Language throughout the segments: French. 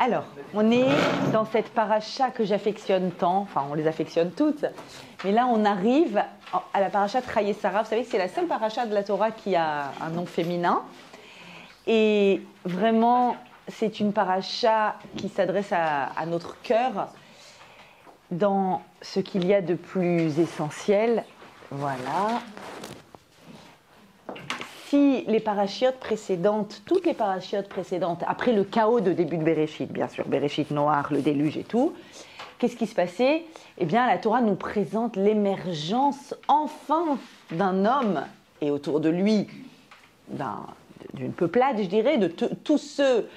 Alors, on est dans cette paracha que j'affectionne tant, enfin on les affectionne toutes, mais là on arrive à la paracha de Chayei Sarah. Vous savez que c'est la seule paracha de la Torah qui a un nom féminin. Et vraiment, c'est une paracha qui s'adresse à notre cœur dans ce qu'il y a de plus essentiel. Voilà. Si les parachiotes précédentes, toutes les parachiotes précédentes, après le chaos de début de Bereshit, bien sûr, Bereshit noir, le déluge et tout, qu'est-ce qui se passait? Eh bien, la Torah nous présente l'émergence enfin d'un homme et autour de lui, d'une peuplade, je dirais, de tous ceux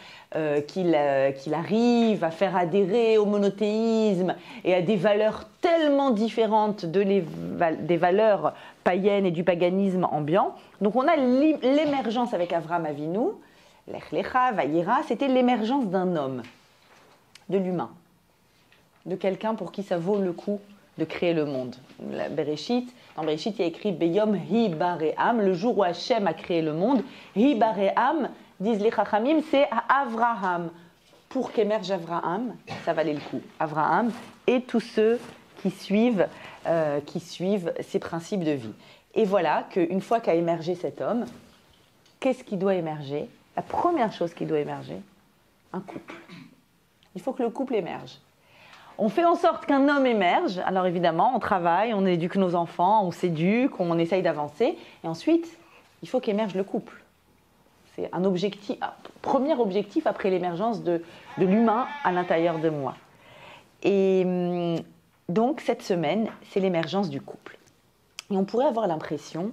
qu'il arrive à faire adhérer au monothéisme et à des valeurs tellement différentes des valeurs païennes et du paganisme ambiant. Donc on a l'émergence avec Avraham Avinu, Lech Lecha, Vayera, c'était l'émergence d'un homme, de l'humain, de quelqu'un pour qui ça vaut le coup de créer le monde. Dans Bereshit, il y a écrit Beyom Hi Bare'am, le jour où Hachem a créé le monde. Hi Bare'am, disent les Chachamim, c'est Avraham. Pour qu'émerge Avraham, ça valait le coup. Avraham et tous ceux qui suivent ces principes de vie. Et voilà qu'une fois qu'a émergé cet homme, qu'est-ce qui doit émerger? La première chose qui doit émerger, un couple. Il faut que le couple émerge. On fait en sorte qu'un homme émerge. Alors évidemment, on travaille, on éduque nos enfants, on s'éduque, on essaye d'avancer. Et ensuite, il faut qu'émerge le couple. C'est un objectif, premier objectif après l'émergence de l'humain à l'intérieur de moi. Et donc, cette semaine, c'est l'émergence du couple. Et on pourrait avoir l'impression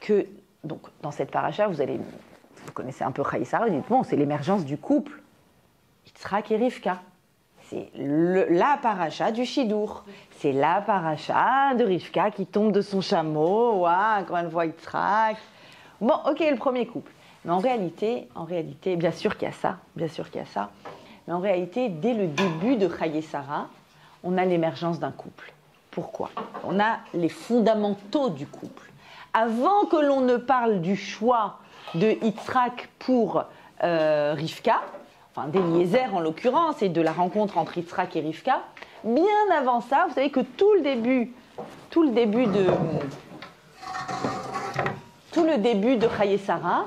que, donc, dans cette paracha, vous connaissez un peu Chayei Sarah, vous dites, bon, c'est l'émergence du couple, Yitzhak et Rivka. C'est la paracha du Shidour. C'est la paracha de Rivka qui tombe de son chameau, ouah, quand elle voit Yitzhak. Bon, ok, le premier couple. Mais en réalité, bien sûr qu'il y a ça, mais en réalité, dès le début de Chayei Sarah, on a l'émergence d'un couple. Pourquoi? On a les fondamentaux du couple. Avant que l'on ne parle du choix de Yitzhak pour Rivka, enfin d'Eliezer en l'occurrence, et de la rencontre entre Yitzhak et Rivka, bien avant ça, vous savez que tout le début de Chayei Sarah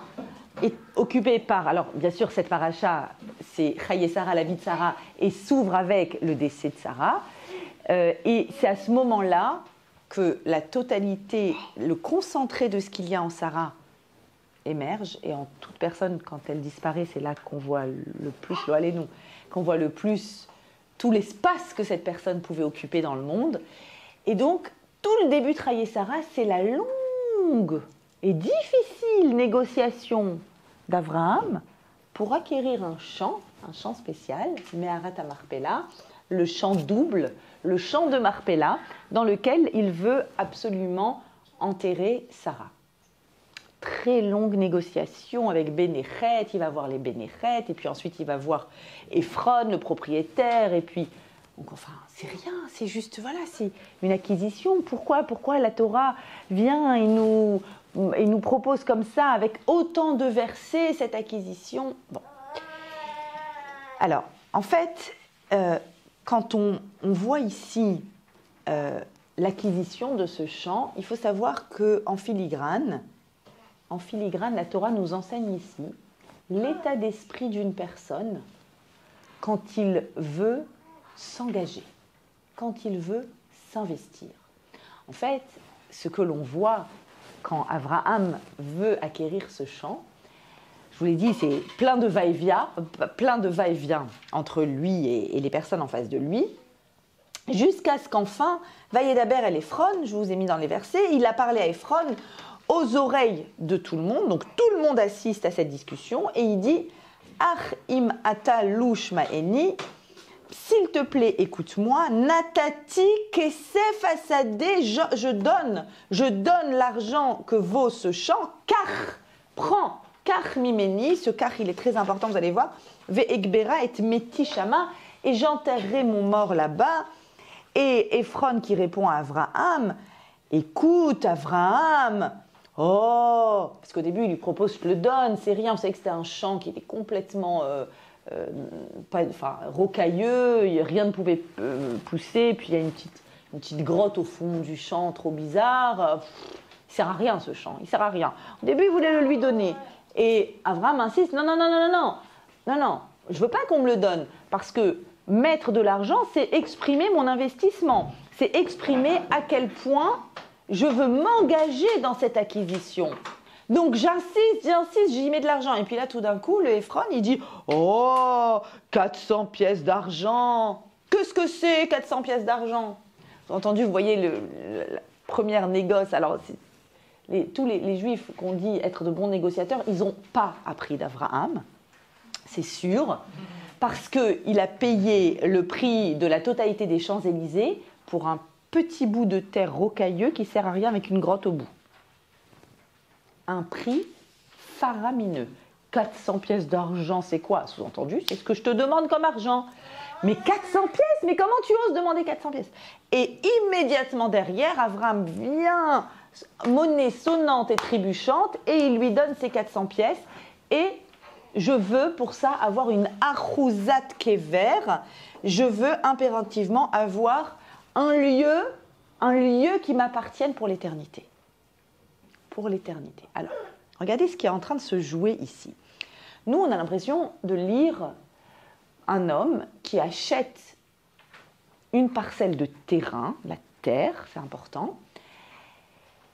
est occupé par, alors bien sûr cette paracha, c'est Chayei Sarah, la vie de Sarah, et s'ouvre avec le décès de Sarah, et c'est à ce moment-là que la totalité, le concentré de ce qu'il y a en Sarah émerge, et en toute personne, quand elle disparaît, c'est là qu'on voit le plus, qu'on voit le plus tout l'espace que cette personne pouvait occuper dans le monde. Et donc, tout le début de Chayei Sarah, c'est la longue et difficile négociation d'Avraham pour acquérir un champ spécial, Meharat HaMarpela, le champ double, le champ de Marpella, dans lequel il veut absolument enterrer Sarah. Très longue négociation avec Bénéchet, il va voir les Bénéchet, et puis ensuite il va voir Ephron, le propriétaire, et puis, donc enfin, c'est rien, c'est juste, voilà, c'est une acquisition. Pourquoi la Torah vient et nous propose comme ça, avec autant de versets, cette acquisition? Bon. Alors, en fait, quand on voit ici l'acquisition de ce champ, il faut savoir qu'en filigrane, la Torah nous enseigne ici l'état d'esprit d'une personne quand il veut s'engager, quand il veut s'investir. En fait, ce que l'on voit quand Avraham veut acquérir ce champ, je vous l'ai dit, c'est plein de va-et-vient entre lui et les personnes en face de lui, jusqu'à ce qu'enfin, Vayedaber el Ephron, je vous ai mis dans les versets, il a parlé à Ephron aux oreilles de tout le monde, donc tout le monde assiste à cette discussion, et il dit « Ach im ata lush ma'eni » s'il te plaît, écoute-moi, Natati kesef asadeh, je donne l'argent que vaut ce champ, car, prends, car mimeni, ce car il est très important, vous allez voir, ve'ekbera et meti shama, et j'enterrerai mon mort là-bas. Et Ephron qui répond à Avraham, écoute Avraham, oh, parce qu'au début il lui propose, je te le donne, c'est rien, vous savez que c'était un champ qui était complètement rocailleux, rien ne pouvait pousser, puis il y a une petite grotte au fond du champ trop bizarre. Il ne sert à rien ce champ, il ne sert à rien. Au début, il voulait le lui donner. Et Abraham insiste, non, je ne veux pas qu'on me le donne, parce que mettre de l'argent, c'est exprimer mon investissement, c'est exprimer à quel point je veux m'engager dans cette acquisition. Donc j'insiste, j'y mets de l'argent. Et puis là, tout d'un coup, le Ephron, il dit « Oh, 400 pièces d'argent. Qu'est-ce que c'est, 400 pièces d'argent ?» Vous avez entendu, vous voyez la première négoce. Alors, tous les Juifs qu'on dit être de bons négociateurs, ils n'ont pas appris d'Abraham, c'est sûr, parce qu'il a payé le prix de la totalité des Champs-Élysées pour un petit bout de terre rocailleux qui ne sert à rien avec une grotte au bout. Un prix faramineux. 400 pièces d'argent, c'est quoi? Sous-entendu, c'est ce que je te demande comme argent. Mais 400 pièces? Mais comment tu oses demander 400 pièces? Et immédiatement derrière, Abraham vient, monnaie sonnante et trébuchante, et il lui donne ses 400 pièces. Et je veux pour ça avoir une achouzat kever. Je veux impérativement avoir un lieu qui m'appartienne pour l'éternité. Pour l'éternité. Alors, regardez ce qui est en train de se jouer ici. Nous, on a l'impression de lire un homme qui achète une parcelle de terrain, la terre, c'est important,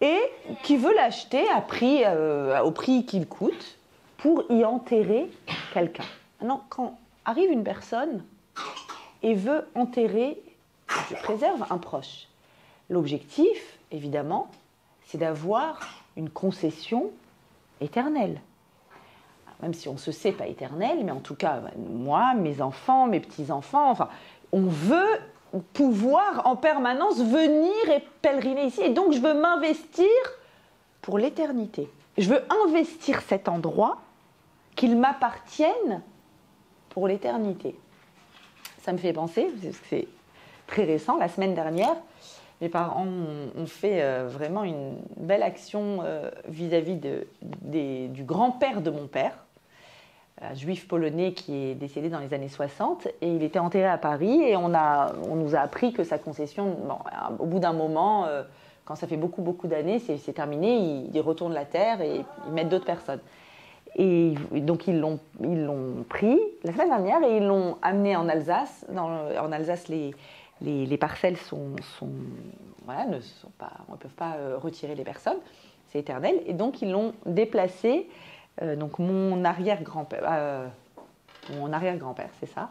et qui veut l'acheter au prix qu'il coûte pour y enterrer quelqu'un. Maintenant, quand arrive une personne et veut enterrer, je préserve un proche, l'objectif, évidemment, c'est d'avoir une concession éternelle. Même si on se sait pas éternel, mais en tout cas, moi, mes enfants, mes petits-enfants, enfin, on veut pouvoir en permanence venir et pèleriner ici. Et donc, je veux m'investir pour l'éternité. Je veux investir cet endroit qu'il m'appartienne pour l'éternité. Ça me fait penser, c'est très récent, la semaine dernière, mes parents ont fait vraiment une belle action vis-à-vis du grand-père de mon père, un juif polonais qui est décédé dans les années 60, et il était enterré à Paris, et on nous a appris que sa concession, au bout d'un moment, quand ça fait beaucoup d'années, c'est terminé, ils retournent la terre et ils mettent d'autres personnes. Et donc ils l'ont pris la semaine dernière et ils l'ont amené en Alsace. En Alsace, les parcelles ne peuvent pas retirer les personnes, c'est éternel. Et donc ils l'ont déplacé. Donc mon arrière-grand-père, c'est ça,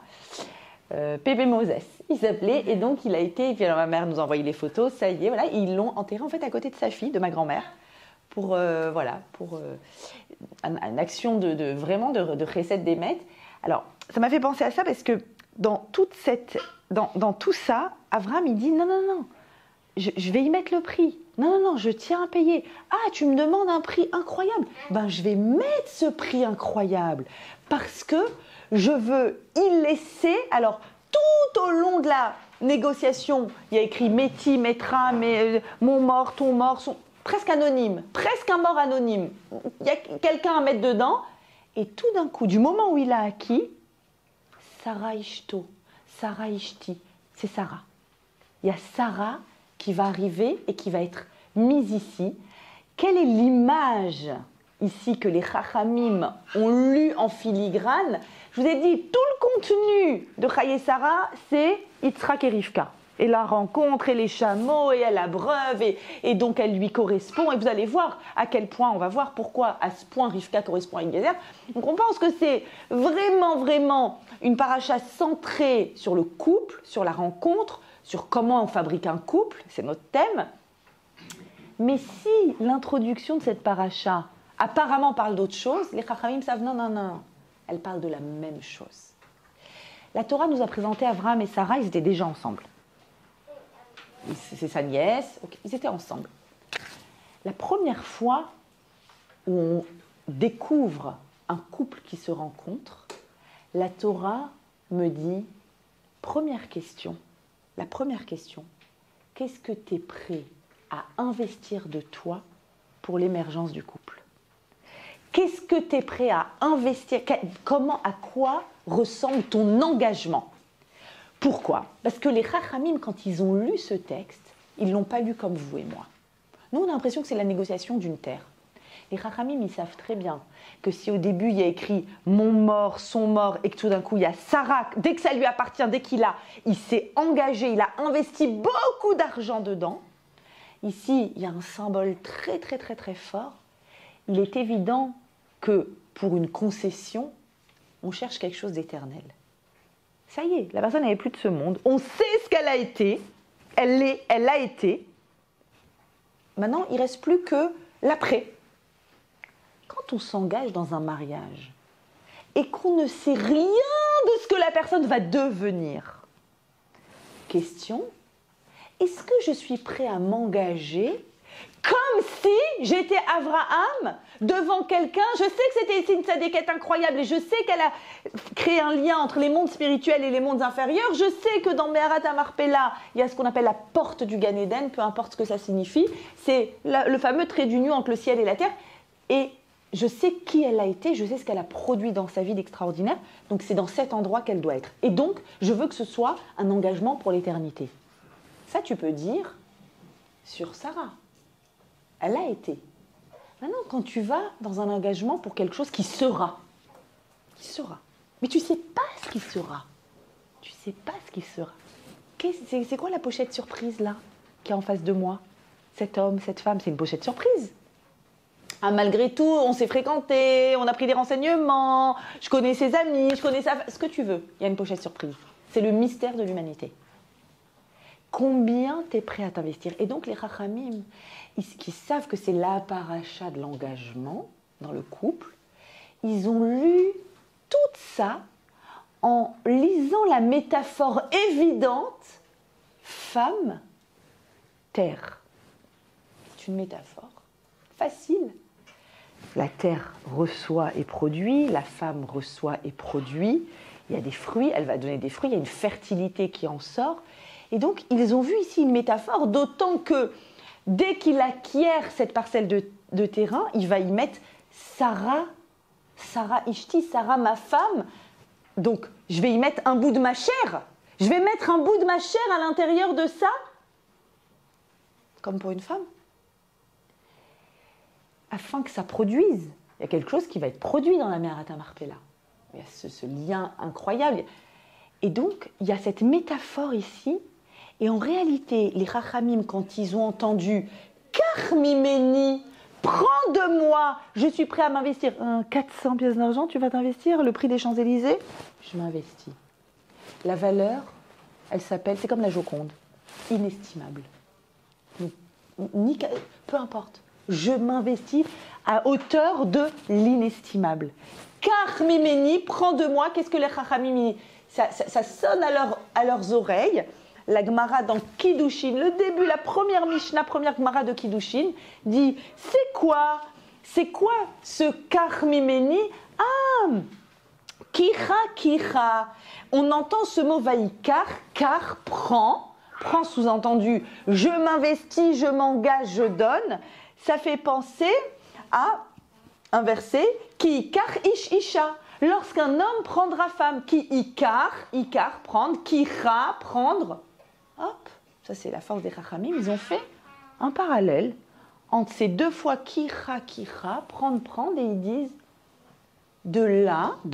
Pépé Moses, il s'appelait. Et donc il a été, et puis alors ma mère nous a envoyé les photos, ça y est, voilà, ils l'ont enterré en fait à côté de sa fille, de ma grand-mère, pour une action vraiment de recette des maîtres. Alors ça m'a fait penser à ça parce que dans tout ça, Abraham il dit non, je vais y mettre le prix. Non, je tiens à payer. Ah, tu me demandes un prix incroyable. Ben, je vais mettre ce prix incroyable parce que je veux y laisser. Alors, tout au long de la négociation, il y a écrit Méti, Métra, mon mort, ton mort, presque anonyme, presque un mort anonyme. Il y a quelqu'un à mettre dedans. Et tout d'un coup, du moment où il a acquis, Sarah Ishto, Sarah Ishti, c'est Sarah. Il y a Sarah qui va arriver et qui va être mise ici. Quelle est l'image ici que les Chachamim ont lu en filigrane? Je vous ai dit, tout le contenu de Chaye Sarah, c'est Yitzhak et Rivka. Et la rencontre, et les chameaux, et la breuve, et donc elle lui correspond. Et vous allez voir à quel point, on va voir pourquoi à ce point Rivka correspond à Eliezer. Donc on pense que c'est vraiment une paracha centrée sur le couple, sur la rencontre, sur comment on fabrique un couple, c'est notre thème. Mais si l'introduction de cette paracha apparemment parle d'autre chose, les Chachamim savent non, elle parle de la même chose. La Torah nous a présenté Abraham et Sarah, ils étaient déjà ensemble. C'est sa nièce, ils étaient ensemble. La première fois où on découvre un couple qui se rencontre, la Torah me dit, la première question, qu'est-ce que tu es prêt à investir de toi pour l'émergence du couple? Qu'est-ce que tu es prêt à investir? À quoi ressemble ton engagement. Pourquoi? Parce que les Chachamim, quand ils ont lu ce texte, ils ne l'ont pas lu comme vous et moi. Nous, on a l'impression que c'est la négociation d'une terre. Les Chachamim, ils savent très bien que si au début, il y a écrit « mon mort, son mort » et que tout d'un coup, il y a Sarah, dès que ça lui appartient, il s'est engagé, il a investi beaucoup d'argent dedans. Ici, il y a un symbole très, très, très, très fort. Il est évident que pour une concession, on cherche quelque chose d'éternel. Ça y est, la personne n'est plus de ce monde. On sait ce qu'elle a été. Elle l'a été. Maintenant, il ne reste plus que l'après. Quand on s'engage dans un mariage et qu'on ne sait rien de ce que la personne va devenir, question, est-ce que je suis prêt à m'engager comme si j'étais Abraham devant quelqu'un? Je sais que c'était une tzadékette incroyable et je sais qu'elle a créé un lien entre les mondes spirituels et les mondes inférieurs. Je sais que dans Meharat HaMarpela, il y a ce qu'on appelle la porte du Gan Eden, peu importe ce que ça signifie. C'est le fameux trait d'union entre le ciel et la terre. Et je sais qui elle a été, je sais ce qu'elle a produit dans sa vie d'extraordinaire. Donc c'est dans cet endroit qu'elle doit être. Et donc, je veux que ce soit un engagement pour l'éternité. Ça, tu peux dire sur Sarah. Elle a été. Maintenant, quand tu vas dans un engagement pour quelque chose qui sera, mais tu ne sais pas ce qui sera. Tu ne sais pas ce qui sera. C'est quoi la pochette surprise, là, qui est en face de moi? Cet homme, cette femme, c'est une pochette surprise. Ah, malgré tout, on s'est fréquenté, on a pris des renseignements, je connais ses amis, je connais ce que tu veux. Il y a une pochette surprise. C'est le mystère de l'humanité. Combien tu es prêt à t'investir? Et donc les Chachamim, qui savent que c'est la paracha de l'engagement dans le couple, ils ont lu tout ça en lisant la métaphore évidente femme-terre. C'est une métaphore facile. La terre reçoit et produit, la femme reçoit et produit. Il y a des fruits, elle va donner des fruits, il y a une fertilité qui en sort. Et donc, ils ont vu ici une métaphore, d'autant que dès qu'il acquiert cette parcelle de terrain, il va y mettre Sarah Ishti, Sarah ma femme. Donc, je vais y mettre un bout de ma chair. Je vais mettre un bout de ma chair à l'intérieur de ça, comme pour une femme. Afin que ça produise. Il y a quelque chose qui va être produit dans la Meharat HaMarpela. Il y a ce lien incroyable. Et donc, il y a cette métaphore ici. Et en réalité, les Chachamim, quand ils ont entendu « Kach mimeni » prends de moi, je suis prêt à m'investir. 400 pièces d'argent, tu vas t'investir? Le prix des Champs-Élysées? Je m'investis. La valeur, elle s'appelle, c'est comme la Joconde, inestimable. Peu importe, je m'investis à hauteur de l'inestimable. Kach mimeni, prends de moi, qu'est-ce que les Chachamim, ça sonne à leurs oreilles. La Gemara dans Kiddushin, le début, la première Mishnah, première Gemara de Kiddushin, dit « C'est quoi ce kach mimeni » Ah, kicha, kicha. On entend ce mot vaikar, car prend sous-entendu « je m'investis, je m'engage, je donne ». Ça fait penser à un verset « ki ikar ish isha ». Lorsqu'un homme prendra femme, ki ikar, prendre, kicha, prendre. Hop, ça c'est la force des Chachamim, ils ont fait un parallèle entre ces deux fois kicha, prendre, et ils disent de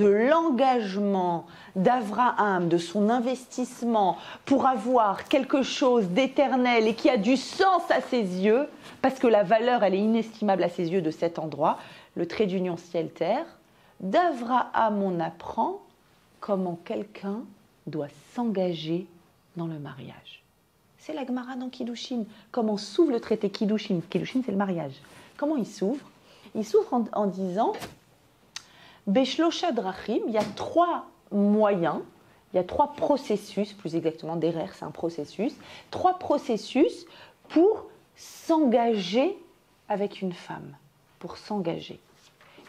l'engagement d'Abraham, de son investissement pour avoir quelque chose d'éternel et qui a du sens à ses yeux, parce que la valeur elle est inestimable à ses yeux de cet endroit, le trait d'union ciel-terre, d'Abraham on apprend comment quelqu'un doit s'engager dans le mariage. C'est la Gemara dans Kiddushin. Comment s'ouvre le traité Kiddushin? Kiddushin, c'est le mariage. Comment il s'ouvre? Il s'ouvre en disant Beshlosha drachim, il y a 3 moyens, il y a 3 processus, plus exactement, derrière, c'est un processus, 3 processus pour s'engager avec une femme, pour s'engager.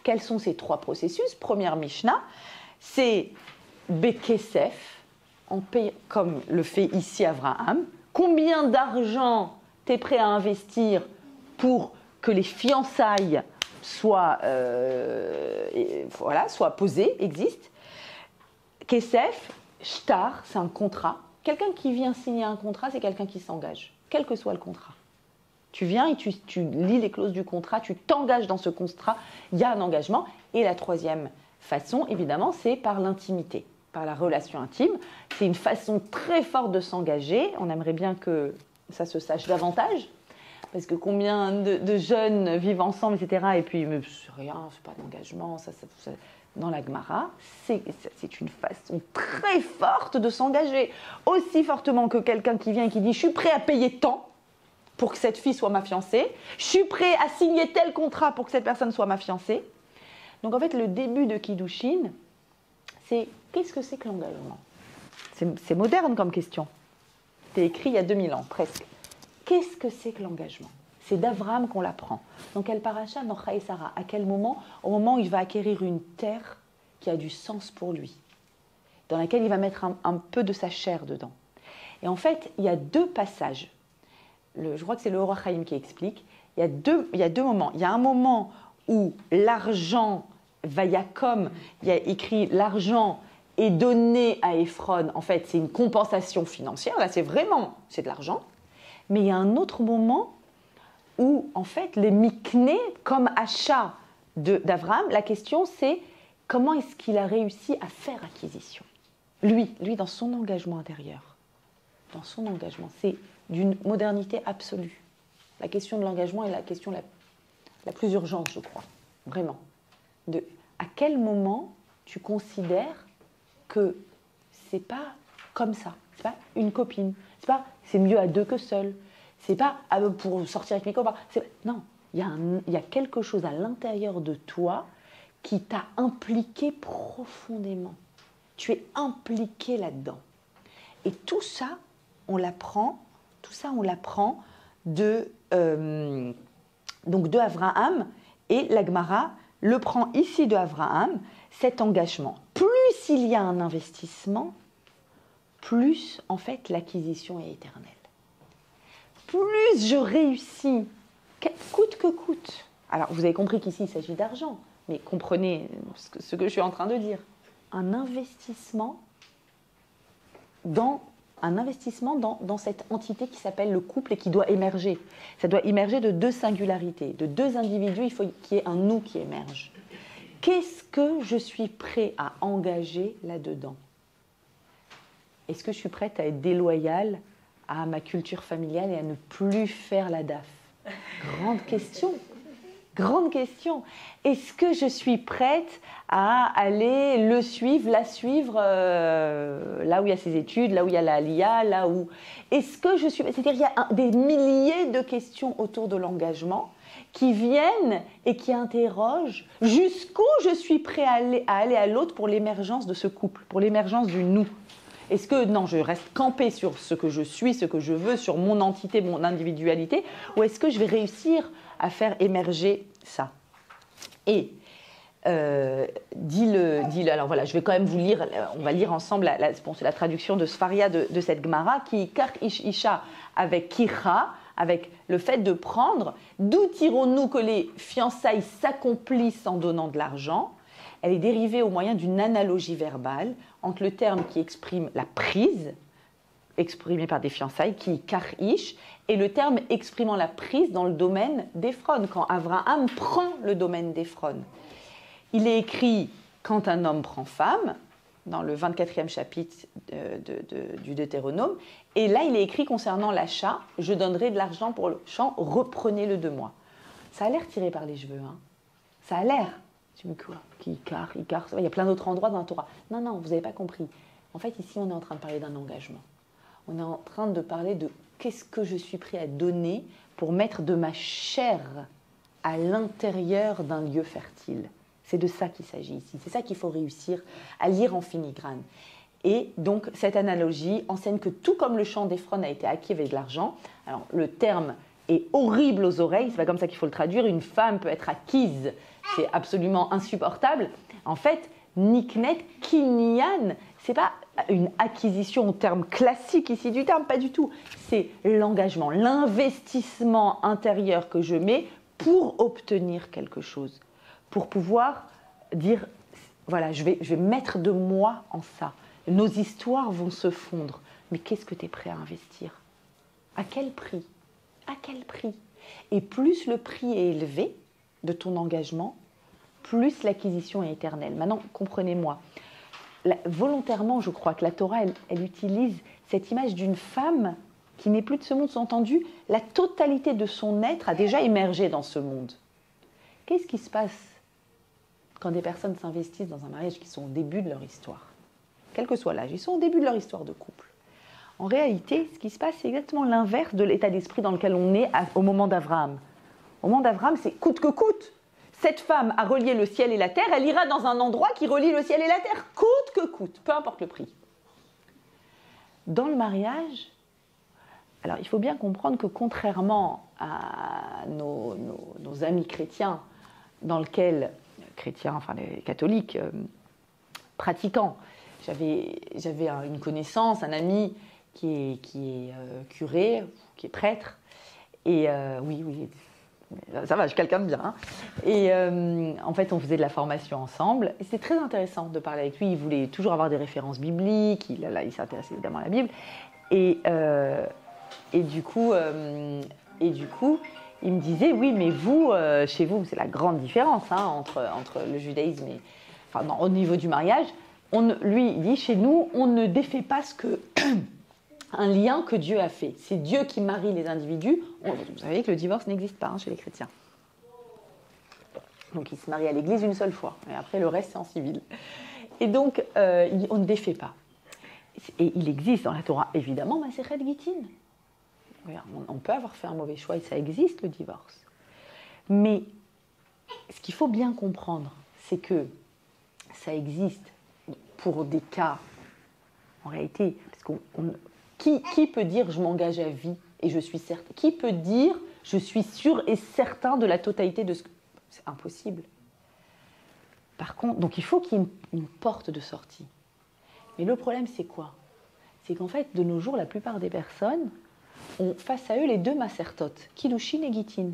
Quels sont ces 3 processus? Première Mishnah, c'est Bekesef, en paye, comme le fait ici Abraham. Combien d'argent tu es prêt à investir pour que les fiançailles soient posées, existent? Kesef, shtar, c'est un contrat. Quelqu'un qui vient signer un contrat, c'est quelqu'un qui s'engage, quel que soit le contrat. Tu viens et tu lis les clauses du contrat, tu t'engages dans ce contrat, il y a un engagement. Et la troisième façon, évidemment, c'est par l'intimité, par la relation intime. C'est une façon très forte de s'engager. On aimerait bien que ça se sache davantage, parce que combien de jeunes vivent ensemble, etc. Et puis, mais c'est rien, c'est pas d'engagement, ça, dans la Gemara, c'est une façon très forte de s'engager. Aussi fortement que quelqu'un qui vient et qui dit « je suis prêt à payer tant », pour que cette fille soit ma fiancée. Je suis prêt à signer tel contrat pour que cette personne soit ma fiancée. Donc en fait, le début de Kiddushin, c'est qu'est-ce que c'est que l'engagement? C'est moderne comme question. C'est écrit il y a 2000 ans, presque. Qu'est-ce que c'est que l'engagement? C'est d'Abraham qu'on l'apprend. Dans quel paracha? Dans Chayei Sarah. À quel moment? Au moment où il va acquérir une terre qui a du sens pour lui, dans laquelle il va mettre un peu de sa chair dedans. Et en fait, il y a deux passages. Je crois que c'est le Or HaChaim qui explique, il y a deux moments. Il y a un moment où l'argent, Vayakom, il y a écrit l'argent est donné à Ephron. En fait, c'est une compensation financière. Là, c'est de l'argent. Mais il y a un autre moment où, en fait, les miknés, comme achat d'Abraham, la question c'est comment est-ce qu'il a réussi à faire acquisition? Lui, dans son engagement intérieur. Dans son engagement, c'est d'une modernité absolue. La question de l'engagement est la question la plus urgente, je crois, vraiment. À quel moment tu considères que c'est pas comme ça, c'est pas une copine, c'est mieux à deux que seul, c'est pas pour sortir avec mes copains. Non, il y a quelque chose à l'intérieur de toi qui t'a impliqué profondément. Tu es impliqué là-dedans. Et tout ça, on l'apprend de Abraham, et la Gemara le prend ici de Abraham, cet engagement. Plus il y a un investissement, plus en fait l'acquisition est éternelle. Plus je réussis, coûte que coûte. Alors vous avez compris qu'ici il s'agit d'argent, mais comprenez ce que je suis en train de dire. Un investissement dans cette entité qui s'appelle le couple et qui doit émerger. Ça doit émerger de deux singularités, de deux individus, il faut qu'il y ait un nous qui émerge. Qu'est-ce que je suis prêt à engager là-dedans? Est-ce que je suis prête à être déloyale à ma culture familiale et à ne plus faire la DAF? Grande question. Grande question. Est-ce que je suis prête à aller la suivre là où il y a ses études, là où il y a la LIA, là où... Est-ce que je suis... C'est-à-dire il y a des milliers de questions autour de l'engagement qui viennent et qui interrogent jusqu'où je suis prêt à aller à l'autre pour l'émergence de ce couple, pour l'émergence du nous. Est-ce que, non, je reste campée sur ce que je suis, ce que je veux, sur mon entité, mon individualité, ou est-ce que je vais réussir à faire émerger ça? Et, alors voilà, je vais quand même vous lire, on va lire ensemble, c'est la traduction de Sfaria de cette Gemara, qui kar ish isha avec kira, avec le fait de prendre, d'où tirons-nous que les fiançailles s'accomplissent en donnant de l'argent? Elle est dérivée au moyen d'une analogie verbale entre le terme qui exprime la prise, exprimée par des fiançailles, qui est kar-ish, et le terme exprimant la prise dans le domaine d'Ephron, quand Abraham prend le domaine d'Ephron. Il est écrit « quand un homme prend femme », dans le 24e chapitre du Deutéronome, et là il est écrit concernant l'achat « je donnerai de l'argent pour le champ, reprenez-le de moi ». Ça a l'air tiré par les cheveux, hein. Ça a l'air. Tu me dis quoi? Il y a plein d'autres endroits dans la Torah. Non, vous n'avez pas compris. En fait, ici, on est en train de parler d'un engagement. On est en train de parler de qu'est-ce que je suis prêt à donner pour mettre de ma chair à l'intérieur d'un lieu fertile. C'est de ça qu'il s'agit ici. C'est ça qu'il faut réussir à lire en filigrane. Et donc, cette analogie enseigne que tout comme le champ d'Ephron a été acquis avec de l'argent, alors le terme est horrible aux oreilles, c'est pas comme ça qu'il faut le traduire, une femme peut être acquise, c'est absolument insupportable. En fait, niknet, kinyan, c'est pas une acquisition au terme classique ici du terme, pas du tout. C'est l'engagement, l'investissement intérieur que je mets pour obtenir quelque chose, pour pouvoir dire, voilà, je vais mettre de moi en ça. nos histoires vont se fondre. Mais qu'est-ce que tu es prêt à investir? À quel prix? À quel prix? Et plus le prix est élevé de ton engagement, plus l'acquisition est éternelle. Maintenant, comprenez-moi. Volontairement, je crois que la Torah, elle utilise cette image d'une femme qui n'est plus de ce monde. Sous-entendu, la totalité de son être a déjà émergé dans ce monde. Qu'est-ce qui se passe quand des personnes s'investissent dans un mariage qui sont au début de leur histoire? Quel que soit l'âge, ils sont au début de leur histoire de couple. En réalité, ce qui se passe, c'est exactement l'inverse de l'état d'esprit dans lequel on est au moment d'Abraham. Au moment d'Abraham, c'est coûte que coûte. Cette femme a relié le ciel et la terre, elle ira dans un endroit qui relie le ciel et la terre, coûte que coûte, peu importe le prix. Dans le mariage, alors il faut bien comprendre que contrairement à nos amis chrétiens, dans lesquels, chrétiens, enfin les catholiques, pratiquants, j'avais une connaissance, un ami qui est curé, qui est prêtre, et oui, ça va, je suis quelqu'un de bien. Hein. Et en fait, on faisait de la formation ensemble. Et c'était très intéressant de parler avec lui. Il voulait toujours avoir des références bibliques. Il s'intéressait évidemment à la Bible. Et du coup, il me disait, oui, mais vous, chez vous, c'est la grande différence hein, entre le judaïsme et... Enfin, non, au niveau du mariage, lui, il dit, chez nous, on ne défait pas un lien que Dieu a fait. C'est Dieu qui marie les individus. Vous savez que le divorce n'existe pas hein, chez les chrétiens. Donc ils se marient à l'église une seule fois. Et après, le reste, c'est en civil. Et donc, on ne défait pas. Et il existe dans la Torah, évidemment, Masechet Gittin. On peut avoir fait un mauvais choix et ça existe, le divorce. Mais ce qu'il faut bien comprendre, c'est que ça existe pour des cas, en réalité, parce qui peut dire je m'engage à vie et je suis certain? Qui peut dire je suis sûr et certain de la totalité de ce que... C'est impossible. Par contre, donc il faut qu'il y ait une porte de sortie. Mais le problème, c'est quoi? C'est qu'en fait, de nos jours, la plupart des personnes ont face à eux les deux masertotes, Kiddushin et Gittin.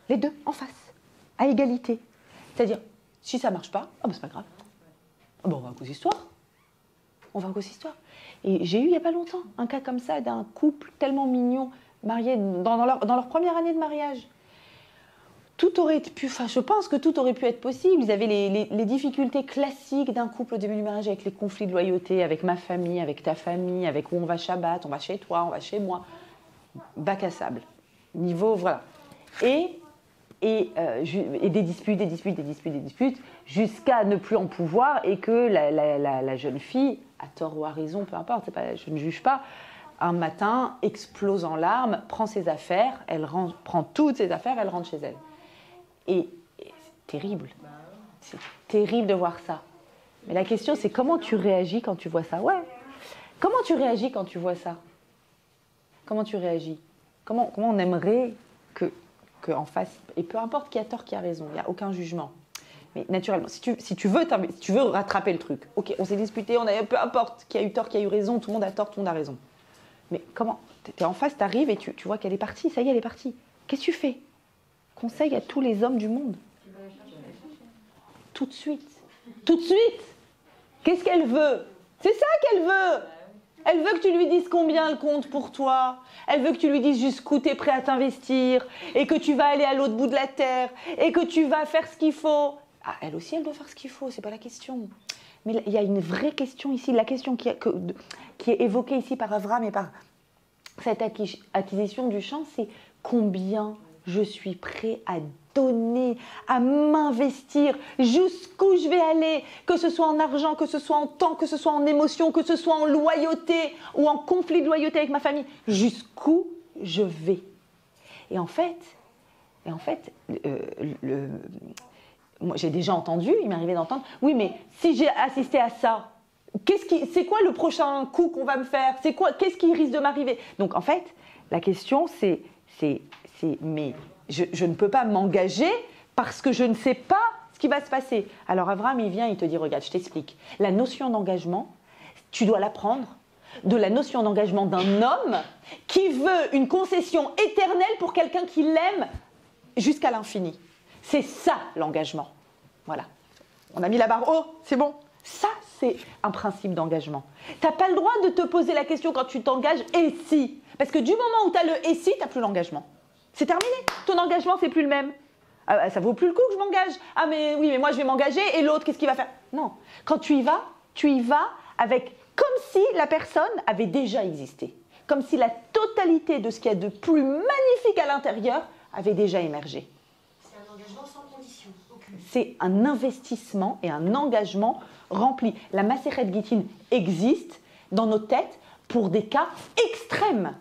Les deux, en face, à égalité. C'est-à-dire, si ça ne marche pas, c'est pas grave. On va à cause d'histoire. Et j'ai eu il n'y a pas longtemps un cas comme ça d'un couple tellement mignon, marié dans leur première année de mariage. Tout aurait pu, je pense que tout aurait pu être possible. Ils avaient les difficultés classiques d'un couple au début du mariage avec les conflits de loyauté, avec ma famille, avec ta famille, avec où on va Shabbat, on va chez toi, on va chez moi. Bac à sable. Niveau, voilà. Et des disputes, jusqu'à ne plus en pouvoir et que la jeune fille, à tort ou à raison, peu importe, je ne juge pas, un matin explose en larmes, prend ses affaires, prend toutes ses affaires, elle rentre chez elle. Et c'est terrible. C'est terrible de voir ça. Mais la question, c'est comment tu réagis quand tu vois ça? Ouais. Comment tu réagis quand tu vois ça? Comment tu réagis? Comment on aimerait que en face, et peu importe qui a tort, qui a raison, il n'y a aucun jugement. Mais naturellement, si tu veux rattraper le truc, ok, on s'est disputé, peu importe qui a eu tort, qui a eu raison, tout le monde a tort, tout le monde a raison. Mais comment? T'es en face, t'arrives et tu vois qu'elle est partie, ça y est, elle est partie. Qu'est-ce que tu fais? Conseille à tous les hommes du monde. Tout de suite. Tout de suite. Qu'est-ce qu'elle veut? C'est ça qu'elle veut. Elle veut que tu lui dises combien elle compte pour toi. Elle veut que tu lui dises jusqu'où tu es prêt à t'investir et que tu vas aller à l'autre bout de la terre et que tu vas faire ce qu'il faut. Ah, elle aussi, elle doit faire ce qu'il faut, c'est pas la question. Mais il y a une vraie question ici, la question qui est évoquée ici par Abraham et par cette acquisition du champ, c'est combien je suis prêt à donner, à m'investir, jusqu'où je vais aller, que ce soit en argent, que ce soit en temps, que ce soit en émotion, que ce soit en loyauté ou en conflit de loyauté avec ma famille, jusqu'où je vais. Et en fait, moi, j'ai déjà entendu, il m'est arrivé d'entendre, oui, mais si j'ai assisté à ça, c'est quoi le prochain coup qu'on va me faire? Qu'est-ce qui risque de m'arriver? Donc en fait, la question c'est mais je ne peux pas m'engager parce que je ne sais pas ce qui va se passer. Alors Abraham, il vient, il te dit, regarde, je t'explique. La notion d'engagement, tu dois l'apprendre de la notion d'engagement d'un homme qui veut une concession éternelle pour quelqu'un qui l'aime jusqu'à l'infini. C'est ça l'engagement. Voilà. On a mis la barre haut, c'est bon. Ça, c'est un principe d'engagement. Tu n'as pas le droit de te poser la question quand tu t'engages « et si ?» Parce que du moment où tu as le « et si », tu n'as plus l'engagement. C'est terminé. Ton engagement, c'est plus le même. Ah, ça vaut plus le coup que je m'engage. Ah mais oui, mais moi je vais m'engager et l'autre, qu'est-ce qu'il va faire? Non. Quand tu y vas avec comme si la personne avait déjà existé. Comme si la totalité de ce qu'il y a de plus magnifique à l'intérieur avait déjà émergé. C'est un engagement sans condition. Aucune. C'est un investissement et un engagement rempli. La Masechet Gittin existe dans nos têtes pour des cas extrêmes.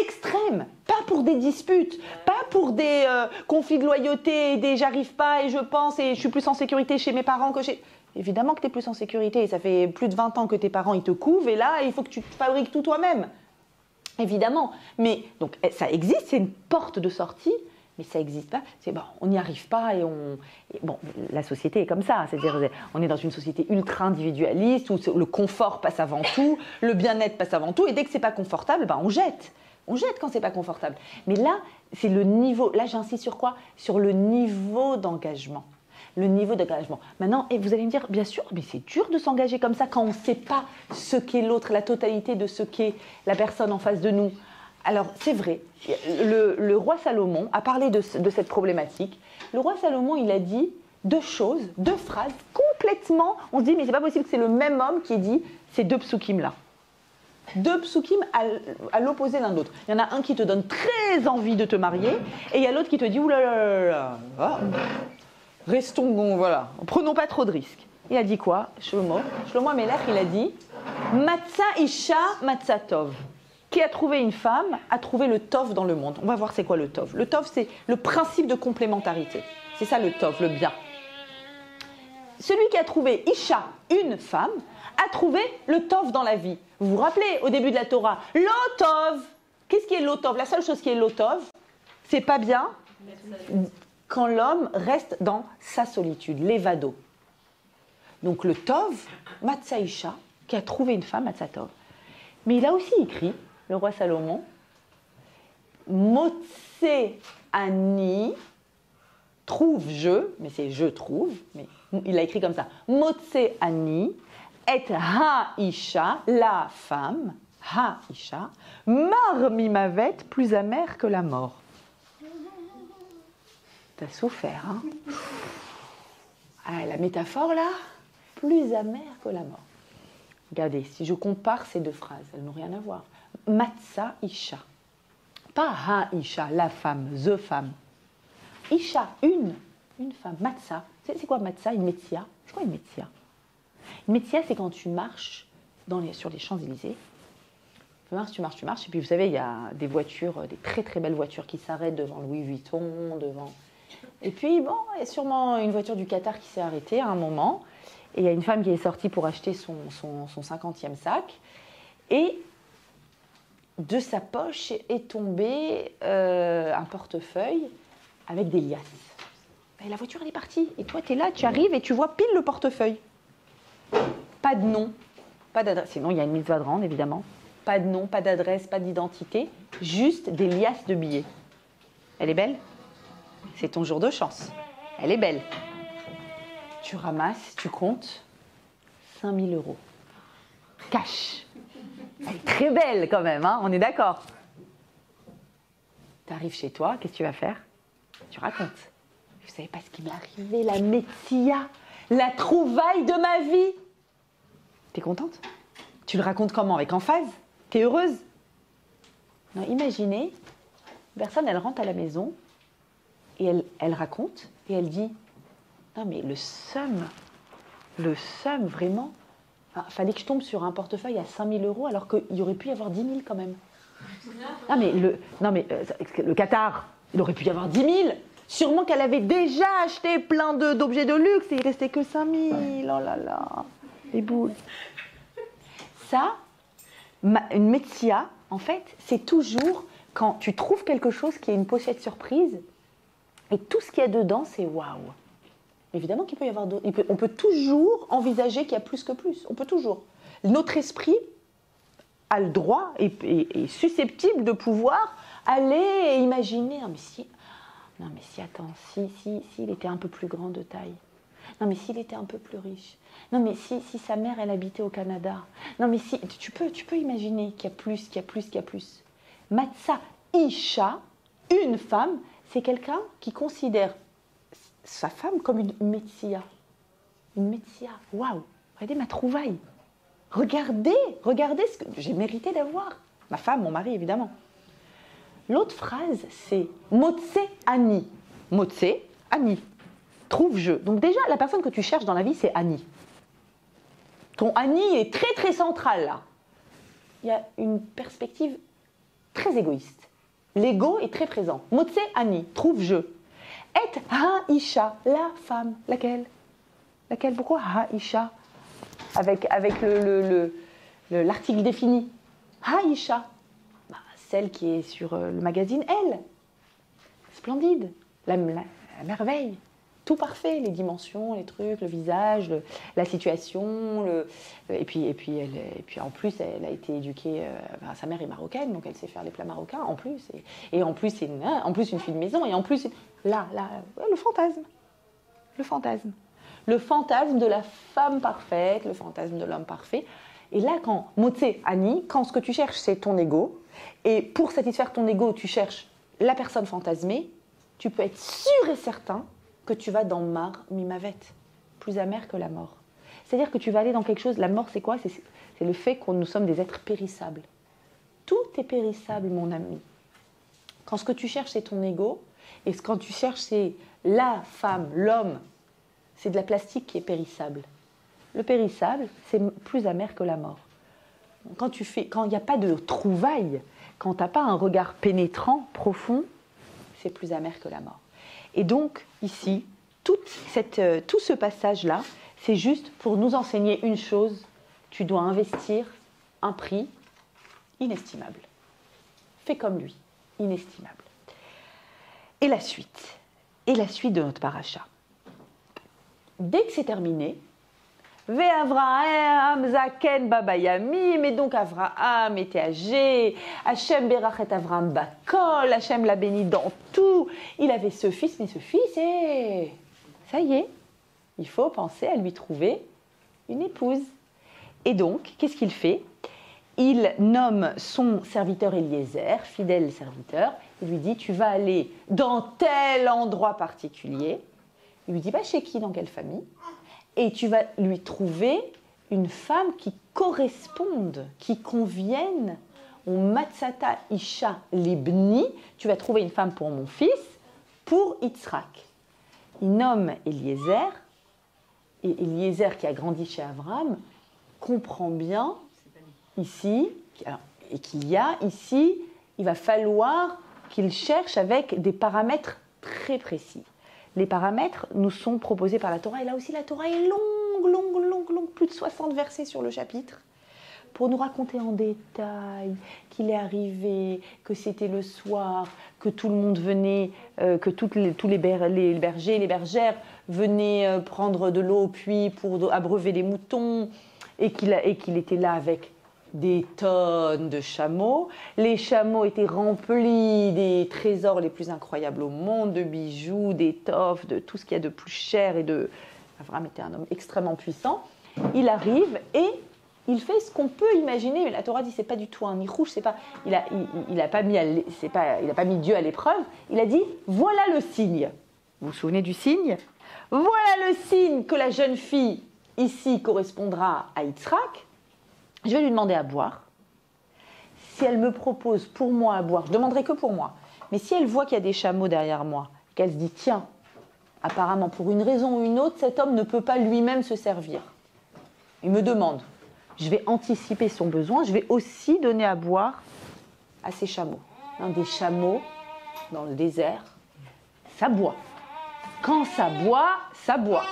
Extrêmes, pas pour des disputes, pas pour des conflits de loyauté, des j'arrive pas et je pense et je suis plus en sécurité chez mes parents que chez... Évidemment que tu es plus en sécurité, ça fait plus de 20 ans que tes parents ils te couvent et là il faut que tu fabriques tout toi-même. Évidemment, mais donc ça existe, c'est une porte de sortie, mais ça n'existe pas, c'est bon, on n'y arrive pas et bon, la société est comme ça, c'est-à-dire on est dans une société ultra individualiste où le confort passe avant tout, le bien-être passe avant tout et dès que c'est pas confortable, ben on jette. On jette quand c'est pas confortable. Mais là, c'est le niveau. Là, j'insiste sur quoi? Sur le niveau d'engagement. Le niveau d'engagement. Maintenant, et vous allez me dire, bien sûr, mais c'est dur de s'engager comme ça quand on ne sait pas ce qu'est l'autre, la totalité de ce qu'est la personne en face de nous. Alors, c'est vrai. Le roi Salomon a parlé de cette problématique. Le roi Salomon, il a dit deux choses, deux phrases complètement. On se dit, mais c'est pas possible que c'est le même homme qui ait dit ces deux psukim-là. Deux psukim à l'opposé l'un de l'autre. Il y en a un qui te donne très envie de te marier et il y a l'autre qui te dit oulala, restons bon, voilà, prenons pas trop de risques. Il a dit quoi, Shlomo Amelech, il a dit Matza Isha Matza Tov. Qui a trouvé une femme a trouvé le Tov dans le monde. On va voir c'est quoi le Tov. Le Tov, c'est le principe de complémentarité. C'est ça le Tov, le bien. Celui qui a trouvé Isha, une femme, a trouvé le Tov dans la vie. Vous vous rappelez, au début de la Torah, l'Otov. Qu'est-ce qui est l'Otov? La seule chose qui est l'Otov, c'est pas bien quand l'homme reste dans sa solitude, l'évado. Donc le Tov, Matzaïcha, qui a trouvé une femme, Matzatov. Mais il a aussi écrit, le roi Salomon, Motse Ani, trouve je, mais c'est je trouve, mais il a écrit comme ça, Motse Ani, et ha-isha, la femme, ha-isha, mar mimavet, plus amère que la mort. T'as souffert, hein? Ah, la métaphore là, plus amère que la mort. Regardez, si je compare ces deux phrases, elles n'ont rien à voir. Matza isha, pas ha-isha, la femme, the femme. Isha, une femme. Matza, c'est quoi matza? Une métia. C'est quoi une métia? Une métia, c'est quand tu marches sur les Champs-Élysées. Tu marches, et puis vous savez, il y a des voitures, des très très belles voitures qui s'arrêtent devant Louis Vuitton, devant... Et puis, bon, il y a sûrement une voiture du Qatar qui s'est arrêtée à un moment, et il y a une femme qui est sortie pour acheter son 50e sac, et de sa poche est tombé un portefeuille avec des liasses. Et la voiture, elle est partie, et toi, tu es là, tu arrives et tu vois pile le portefeuille. Pas de nom, pas d'adresse, sinon il y a une mitzvah de rendre, évidemment. Pas de nom, pas d'adresse, pas d'identité, juste des liasses de billets. Elle est belle? C'est ton jour de chance. Elle est belle. Tu ramasses, tu comptes 5 000 €. Cash. Elle est très belle quand même, hein, on est d'accord. Tu arrives chez toi, qu'est-ce que tu vas faire? Tu racontes. Vous savez pas ce qui m'est arrivé, la métia, la trouvaille de ma vie. T'es contente? Tu le racontes comment? Avec emphase? T'es heureuse? Non, imaginez, une personne, elle rentre à la maison et elle raconte et elle dit non mais le seum vraiment, fallait que je tombe sur un portefeuille à 5 000 € alors qu'il y aurait pu y avoir 10 000 quand même. Le Qatar, il aurait pu y avoir 10 000. Sûrement qu'elle avait déjà acheté plein d'objets de luxe et il restait que 5 000. Oh là là, les boules. Ça, une métia, en fait, c'est toujours quand tu trouves quelque chose qui est une pochette surprise et tout ce qu'il y a dedans, c'est waouh. Évidemment qu'il peut y avoir d'autres. On peut toujours envisager qu'il y a plus que plus. On peut toujours. Notre esprit a le droit et est susceptible de pouvoir aller et imaginer. Non mais si, attends, si, il était un peu plus grand de taille. Non, mais s'il était un peu plus riche. Non, mais si sa mère, elle habitait au Canada. Non, mais si, tu peux imaginer qu'il y a plus, qu'il y a plus, qu'il y a plus. Matzah Isha, une femme, c'est quelqu'un qui considère sa femme comme une Metsia. Une Metsia. Waouh! Regardez ma trouvaille. Regardez ce que j'ai mérité d'avoir. Ma femme, mon mari, évidemment. L'autre phrase, c'est Motse Ani. Motse Ani. Trouve-je. Donc déjà, la personne que tu cherches dans la vie, c'est Ani. Ton Ani est très très central là. Il y a une perspective très égoïste. L'ego est très présent. Motse Ani, trouve-je. Et Ha-Isha, la femme. Laquelle? Laquelle? Pourquoi Ha-Isha? Avec l'article défini. Ha-Isha. Bah, celle qui est sur le magazine Elle. Splendide. La merveille. Tout parfait, les dimensions, les trucs, le visage, la situation, et puis en plus elle a été éduquée, sa mère est marocaine, donc elle sait faire les plats marocains en plus, et en plus c'est une fille de maison, et en plus là, le fantasme, le fantasme de la femme parfaite, le fantasme de l'homme parfait. Et là, quand Motse Ani, quand ce que tu cherches c'est ton ego, et pour satisfaire ton ego tu cherches la personne fantasmée, tu peux être sûr et certain que tu vas dans Mar Mimavet, plus amer que la mort. C'est-à-dire que tu vas aller dans quelque chose, la mort c'est quoi? C'est le fait que nous sommes des êtres périssables. Tout est périssable, mon ami. Quand ce que tu cherches c'est ton ego, et quand tu cherches c'est la femme, l'homme, c'est de la plastique qui est périssable. Le périssable, c'est plus amer que la mort. Quand il n'y a pas de trouvaille, quand tu n'as pas un regard pénétrant, profond, c'est plus amer que la mort. Et donc, ici, tout ce passage-là, c'est juste pour nous enseigner une chose, tu dois investir un prix inestimable. Fais comme lui, inestimable. Et la suite de notre paracha. Dès que c'est terminé, Ve'Avraham zaken babayamim, et donc Avraham était âgé, Hachem berachet Avraham bakol, Hachem l'a béni dans tout. Il avait ce fils, mais ce fils, ça y est, il faut penser à lui trouver une épouse. Et donc, qu'est-ce qu'il fait? Il nomme son serviteur Eliezer, fidèle serviteur, il lui dit, tu vas aller dans tel endroit particulier. Il lui dit, chez qui, dans quelle famille? Et tu vas lui trouver une femme qui corresponde, qui convienne au Matzata Isha Libni. Tu vas trouver une femme pour mon fils, pour Yitzhak. Il nomme Eliezer, et Eliezer qui a grandi chez Abraham comprend bien ici, et qu'il y a ici, il va falloir qu'il cherche avec des paramètres très précis. Les paramètres nous sont proposés par la Torah. Et là aussi, la Torah est longue, plus de 60 versets sur le chapitre, pour nous raconter en détail qu'il est arrivé, que c'était le soir, que tout le monde venait, que tous les bergers et les bergères venaient prendre de l'eau au puits pour abreuver les moutons, et qu'il était là avec des tonnes de chameaux. Les chameaux étaient remplis des trésors les plus incroyables au monde, de bijoux, d'étoffes, de tout ce qu'il y a de plus cher. Abraham était un homme extrêmement puissant. Il arrive et il fait ce qu'on peut imaginer. Mais la Torah dit c'est pas du tout un nichouche, c'est pas. Il a pas mis Dieu à l'épreuve. Il a dit voilà le signe. Vous vous souvenez du signe? Voilà le signe que la jeune fille ici correspondra à Yitzhak. Je vais lui demander à boire. Si elle me propose pour moi à boire, je ne demanderai que pour moi. Mais si elle voit qu'il y a des chameaux derrière moi, qu'elle se dit, tiens, apparemment, pour une raison ou une autre, cet homme ne peut pas lui-même se servir. Il me demande. Je vais anticiper son besoin. Je vais aussi donner à boire à ces chameaux. Des chameaux, dans le désert, ça boit. Quand ça boit, ça boit.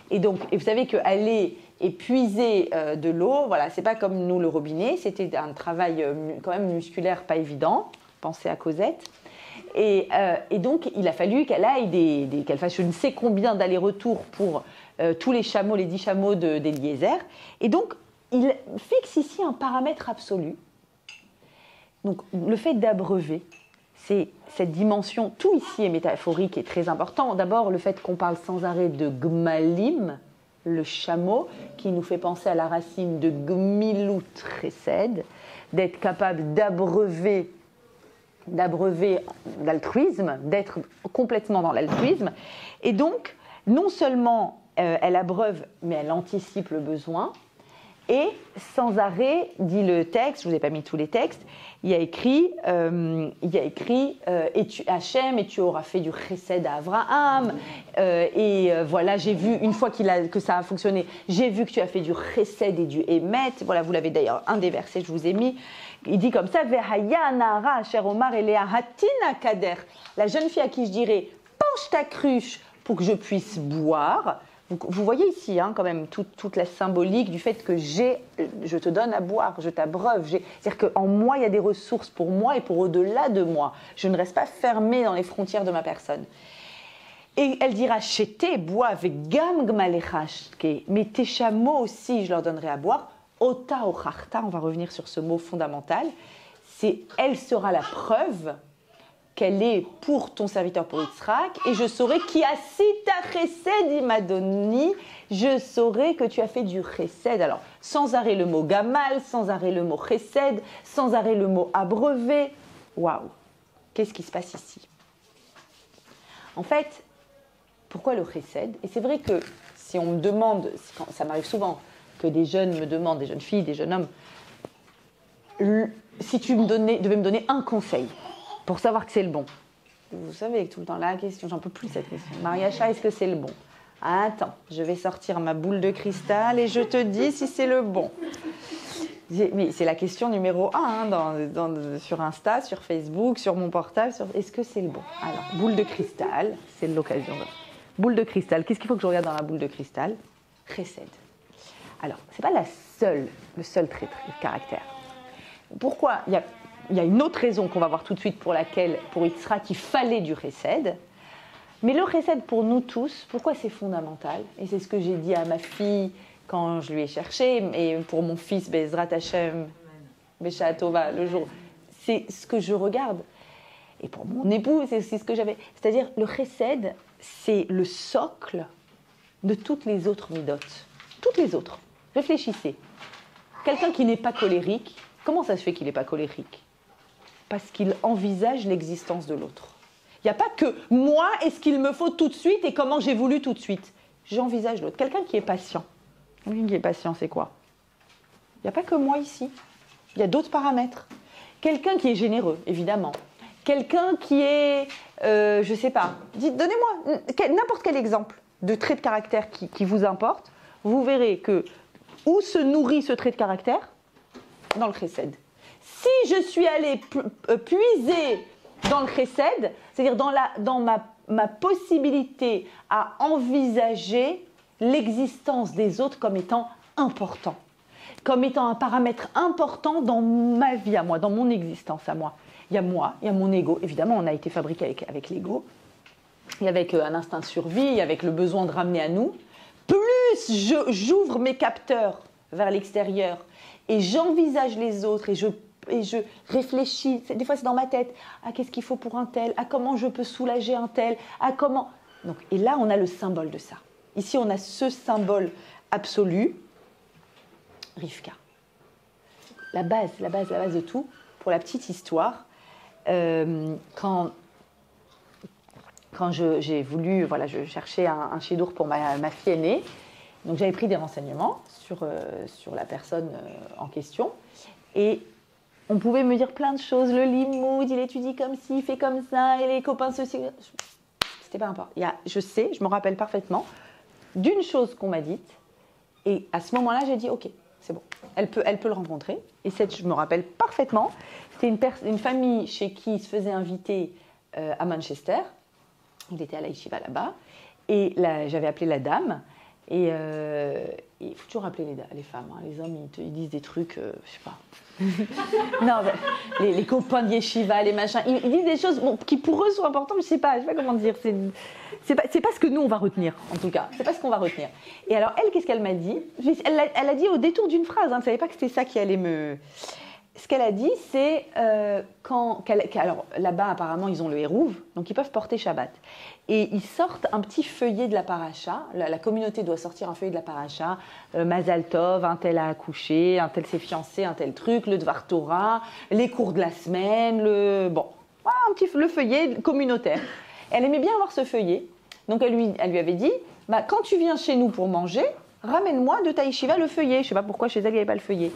Et donc, vous savez qu'aller puiser de l'eau, voilà, c'est pas comme nous le robinet, c'était un travail quand même musculaire pas évident, pensez à Cosette, et donc il a fallu qu'elle aille qu'elle fasse je ne sais combien d'allers-retours pour tous les chameaux, les 10 chameaux d'Eliezer, et donc il fixe ici un paramètre absolu. Donc le fait d'abreuver, c'est cette dimension, tout ici est métaphorique et très important. D'abord, le fait qu'on parle sans arrêt de gmalim, le chameau, qui nous fait penser à la racine de gmilut chesed, d'être capable d'abreuver d'altruisme, d'être complètement dans l'altruisme. Et donc, non seulement elle abreuve, mais elle anticipe le besoin. Et sans arrêt, dit le texte, je ne vous ai pas mis tous les textes, il y a écrit Hachem, et tu auras fait du chesed à Abraham. Voilà, j'ai vu, une fois que ça a fonctionné, j'ai vu que tu as fait du chesed et du émet. Voilà, vous l'avez d'ailleurs, un des versets que je vous ai mis. Il dit comme ça, Vehaya nara asher omar elea hatina kader. La jeune fille à qui je dirais, penche ta cruche pour que je puisse boire. Vous voyez ici quand même toute la symbolique du fait que je te donne à boire, je t'abreuve. C'est-à-dire qu'en moi, il y a des ressources pour moi et pour au-delà de moi. Je ne reste pas fermée dans les frontières de ma personne. Et elle dira, chété, bois avec gam gmalechashke, mais tes chameaux aussi, je leur donnerai à boire. Ota ocharta, on va revenir sur ce mot fondamental. Elle sera la preuve qu'elle est pour ton serviteur, pour Yitzhak, et je saurai qui asita chesed imadoni, je saurai que tu as fait du chesed. Alors, sans arrêt le mot gamal, sans arrêt le mot chesed, sans arrêt le mot abreuvé. Waouh, qu'est-ce qui se passe ici? En fait, pourquoi le chesed? Et c'est vrai que si on me demande, ça m'arrive souvent que des jeunes me demandent, des jeunes filles, des jeunes hommes, si tu devais me donner un conseil pour savoir que c'est le bon. Vous savez, tout le temps, la question, j'en peux plus cette question. Mariacha, est-ce que c'est le bon? Attends, je vais sortir ma boule de cristal et je te dis si c'est le bon. Mais c'est la question numéro 1 sur Insta, sur Facebook, sur mon portable. Est-ce que c'est le bon? Alors, boule de cristal, c'est l'occasion. Boule de cristal, qu'est-ce qu'il faut que je regarde dans la boule de cristal? Chesed. Alors, ce n'est pas le seul trait de caractère. Pourquoi? Il y a une autre raison qu'on va voir tout de suite pour laquelle, pour Yitzhak, il fallait du chesed. Mais le chesed, pour nous tous, pourquoi c'est fondamental? Et c'est ce que j'ai dit à ma fille quand je lui ai cherché, et pour mon fils, Bezrat Hashem, Besha Tova, le jour. C'est ce que je regarde. Et pour mon époux, c'est ce que j'avais. C'est-à-dire, le chesed, c'est le socle de toutes les autres midotes. Toutes les autres. Réfléchissez. Quelqu'un qui n'est pas colérique, comment ça se fait qu'il n'est pas colérique? Parce qu'il envisage l'existence de l'autre. Il n'y a pas que moi et ce qu'il me faut tout de suite et comment j'ai voulu tout de suite. J'envisage l'autre. Quelqu'un qui est patient. Quelqu'un qui est patient, c'est quoi? Il n'y a pas que moi ici. Il y a d'autres paramètres. Quelqu'un qui est généreux, évidemment. Quelqu'un qui est, je ne sais pas. Donnez-moi n'importe quel exemple de trait de caractère qui vous importe. Vous verrez que où se nourrit ce trait de caractère? Dans le chesed. Si je suis allée puiser dans le chesed, c'est-à-dire dans ma possibilité à envisager l'existence des autres comme étant important, comme étant un paramètre important dans ma vie à moi, dans mon existence à moi. Il y a moi, il y a mon ego. Évidemment, on a été fabriqué avec l'ego, et avec un instinct de survie, avec le besoin de ramener à nous. Plus j'ouvre mes capteurs vers l'extérieur et j'envisage les autres et je réfléchis, des fois c'est dans ma tête, à qu'est-ce qu'il faut pour un tel, à comment je peux soulager un tel, à comment... Donc, et là, on a le symbole de ça. Ici, on a ce symbole absolu, Rivka. La base de tout, pour la petite histoire, quand j'ai voulu, voilà, je cherchais un chidour pour ma fille aînée, donc j'avais pris des renseignements sur la personne en question, et on pouvait me dire plein de choses. Le limoud, il étudie comme ci, il fait comme ça, et les copains ceci. C'était pas important. Je me rappelle parfaitement d'une chose qu'on m'a dite, et à ce moment-là, j'ai dit ok, c'est bon, elle peut le rencontrer. Et je me rappelle parfaitement, c'était une famille chez qui il se faisait inviter à Manchester. Il était à la yeshiva là-bas, et j'avais appelé la dame. Et il faut toujours appeler les femmes. Les hommes, ils disent des trucs, je sais pas. Non, les copains de yeshiva, les machins, ils disent des choses qui pour eux sont importantes, mais je sais pas comment dire. C'est pas ce que nous on va retenir, en tout cas. C'est pas ce qu'on va retenir. Et alors elle, qu'est-ce qu'elle m'a dit? Elle a dit au détour d'une phrase. Elle ne savait pas que c'était ça qui allait me. ce qu'elle a dit, c'est alors là-bas, apparemment, ils ont le hérouv, donc ils peuvent porter Shabbat. Et ils sortent un petit feuillet de la paracha. La communauté doit sortir un feuillet de la paracha. Mazal Tov, un tel a accouché, un tel s'est fiancé, un tel truc, le Dvar Torah, les cours de la semaine, voilà, le feuillet communautaire. Elle aimait bien avoir ce feuillet. Donc elle lui avait dit, quand tu viens chez nous pour manger, ramène-moi de ta yeshiva le feuillet. Je ne sais pas pourquoi chez elle, il n'y avait pas le feuillet.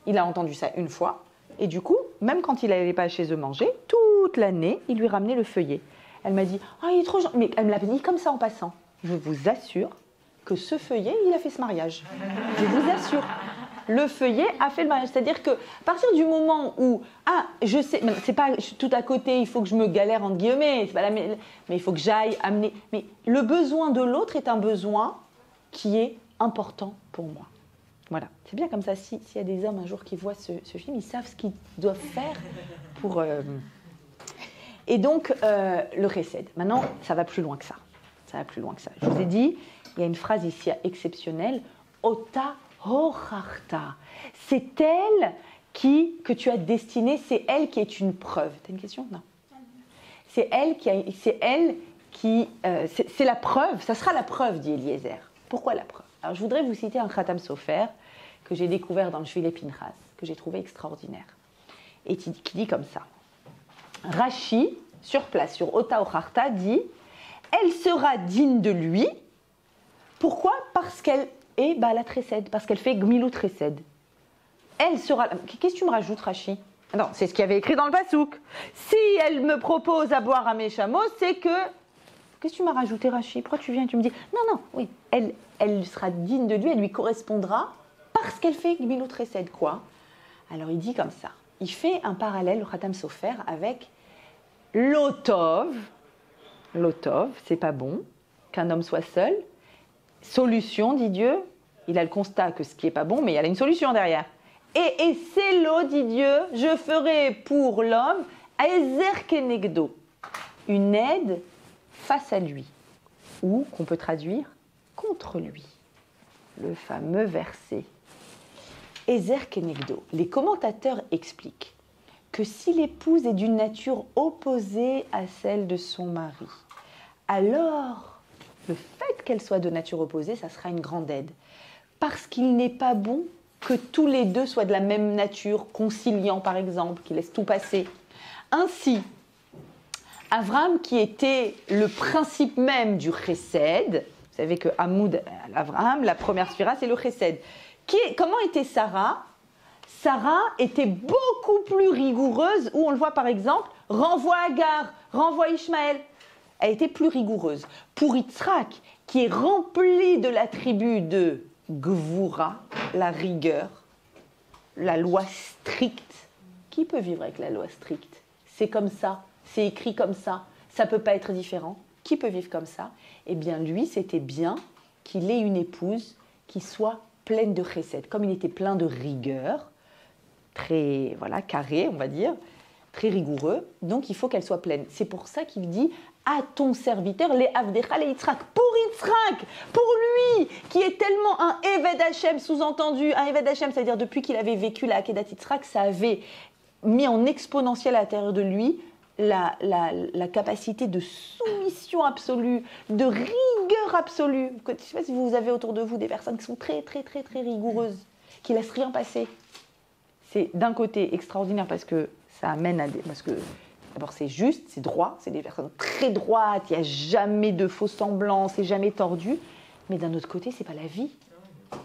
Il a entendu ça une fois. Et du coup, même quand il n'allait pas chez eux manger, toute l'année, il lui ramenait le feuillet. Elle m'a dit, il est trop gentil. Mais elle me l'a dit comme ça en passant. Je vous assure que ce feuillet, il a fait ce mariage. Je vous assure. Le feuillet a fait le mariage. C'est-à-dire qu'à partir du moment où, je sais, c'est pas tout à côté, il faut que je me galère entre guillemets, mais il faut que j'aille amener. Mais le besoin de l'autre est un besoin qui est important pour moi. Voilà, c'est bien comme ça. S'il y a des hommes un jour qui voient ce film, ils savent ce qu'ils doivent faire pour. Et donc, le chesed. Maintenant, ça va plus loin que ça. Ça va plus loin que ça. Je vous ai dit, il y a une phrase ici exceptionnelle. Ota hocharta. C'est elle que tu as destinée, c'est elle qui est une preuve. T'as une question? Non. C'est la preuve, ça sera la preuve, dit Eliezer. Pourquoi la preuve? Alors, je voudrais vous citer un Khatam Sofer que j'ai découvert dans le Shvile Pinchas, que j'ai trouvé extraordinaire, et qui dit comme ça. Rashi, sur place, sur Ota Hocharta, dit « Elle sera digne de lui. » Pourquoi? Parce qu'elle est Baalat Chesed, parce qu'elle fait Gmilut Chesed. Elle sera... Qu'est-ce que tu me rajoutes, Rashi? Non, c'est ce qu'il y avait écrit dans le Passouk. Si elle me propose à boire à mes chameaux, c'est que... Qu'est-ce que tu m'as rajouté, Rashi? Pourquoi tu viens et tu me dis... Non, oui, elle sera digne de lui, elle lui correspondra parce qu'elle fait Gmilut Chesed. Quoi? Alors, il dit comme ça. Il fait un parallèle, le Khatam Sofer, avec l'otov. L'otov, c'est pas bon qu'un homme soit seul. Solution, dit Dieu. Il a le constat que ce qui est pas bon, mais il y a une solution derrière. Et c'est l'eau, dit Dieu, je ferai pour l'homme Ezer Kenegdo, une aide face à lui, ou qu'on peut traduire contre lui. Le fameux verset. Ezer Kenegdo. Les commentateurs expliquent que si l'épouse est d'une nature opposée à celle de son mari, alors le fait qu'elle soit de nature opposée, ça sera une grande aide. Parce qu'il n'est pas bon que tous les deux soient de la même nature, conciliants par exemple, qui laissent tout passer. Ainsi, Avram, qui était le principe même du chesed, vous savez que Hamoud, Avram, la première sphira, c'est le chesed. Comment était Sarah? Sarah était beaucoup plus rigoureuse, où on le voit par exemple, renvoie Agar, renvoie Ishmaël. Elle était plus rigoureuse. Pour Yitzhak, qui est rempli de l'attribut de Gvura, la rigueur, la loi stricte. Qui peut vivre avec la loi stricte? C'est comme ça, c'est écrit comme ça, ça ne peut pas être différent. Qui peut vivre comme ça? Eh bien, lui, c'était bien qu'il ait une épouse qui soit pleine de chesed. Comme il était plein de rigueur, très carré, on va dire, très rigoureux, donc il faut qu'elle soit pleine. C'est pour ça qu'il dit à ton serviteur, les Avdecha, les Yitzhak, pour lui, qui est tellement un Eved Hashem, sous-entendu, un Eved Hashem, c'est-à-dire depuis qu'il avait vécu la Akedat Yitzhak, ça avait mis en exponentiel à l'intérieur de lui la capacité de soumission absolue, de rigueur absolue. Je ne sais pas si vous avez autour de vous des personnes qui sont très, très, très, très rigoureuses, qui ne laissent rien passer. C'est d'un côté extraordinaire parce que ça amène à des... Parce que d'abord c'est juste, c'est droit, c'est des personnes très droites, il n'y a jamais de faux semblants, c'est jamais tordu. Mais d'un autre côté, c'est pas la vie.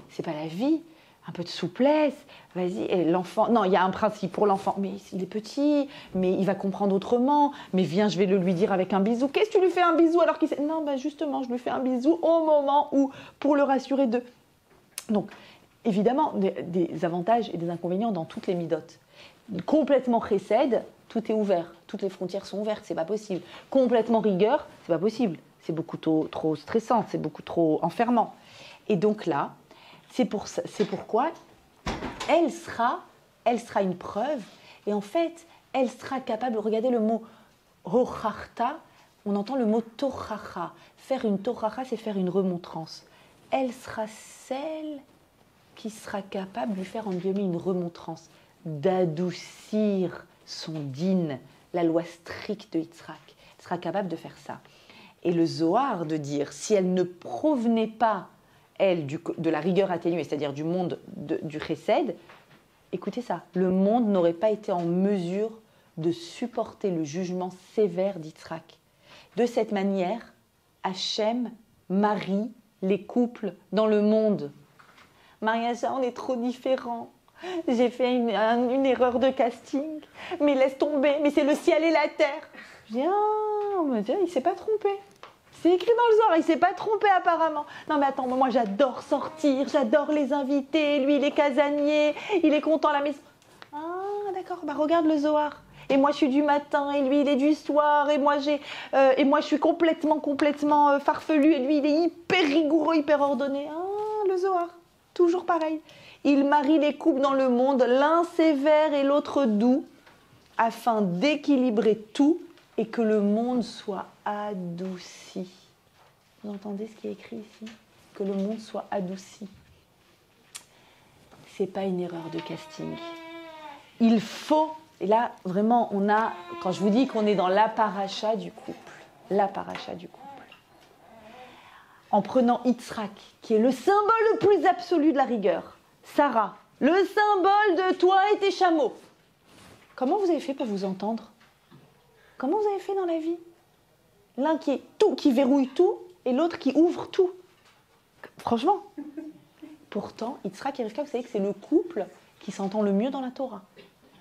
C'est pas la vie. Un peu de souplesse, vas-y, et l'enfant... Non, il y a un principe pour l'enfant, mais il est petit, mais il va comprendre autrement, mais viens, je vais le lui dire avec un bisou. Qu'est-ce que tu lui fais un bisou alors qu'il sait... Non, justement, je lui fais un bisou au moment où, pour le rassurer de... Donc, évidemment, des avantages et des inconvénients dans toutes les midotes. Complètement chesed, tout est ouvert, toutes les frontières sont ouvertes, c'est pas possible. Complètement rigueur, c'est pas possible, c'est beaucoup trop stressant, c'est beaucoup trop enfermant. Et donc là, c'est pourquoi elle sera une preuve, et en fait, elle sera capable, regardez le mot hocharta, on entend le mot tochacha. Faire une tochacha, c'est faire une remontrance. Elle sera celle qui sera capable de lui faire en guillemets une remontrance. d'adoucir son din, la loi stricte de Yitzhak. Elle sera capable de faire ça. Et le Zohar de dire, si elle ne provenait pas, elle, de la rigueur atténuée, c'est-à-dire du monde du chesed, écoutez ça, le monde n'aurait pas été en mesure de supporter le jugement sévère d'Yitzhak. De cette manière, Hachem marie les couples dans le monde. Mariaja, on est trop différents. J'ai fait une erreur de casting, mais laisse tomber, mais c'est le ciel et la terre. Je dis, ah, mais il ne s'est pas trompé. C'est écrit dans le Zohar, il ne s'est pas trompé apparemment. Non mais attends, moi j'adore sortir, j'adore les invités, lui il est casanier, il est content à la maison. Ah d'accord, bah regarde le Zohar. Et moi je suis du matin, et lui il est du soir, et moi je suis complètement farfelu, et lui il est hyper rigoureux, hyper ordonné. Ah, le Zohar, toujours pareil. Il marie les couples dans le monde, l'un sévère et l'autre doux, afin d'équilibrer tout et que le monde soit adouci. Vous entendez ce qui est écrit ici? Que le monde soit adouci. C'est pas une erreur de casting. Il faut, et là vraiment on a, quand je vous dis qu'on est dans la paracha du couple, en prenant Yitzhak, qui est le symbole le plus absolu de la rigueur, Sarah, le symbole de toi et tes chameaux. Comment vous avez fait pour vous entendre? Comment vous avez fait dans la vie? L'un qui est tout, qui verrouille tout, et l'autre qui ouvre tout. Franchement. Pourtant, Yitzhak et Rivka, vous savez que c'est le couple qui s'entend le mieux dans la Torah.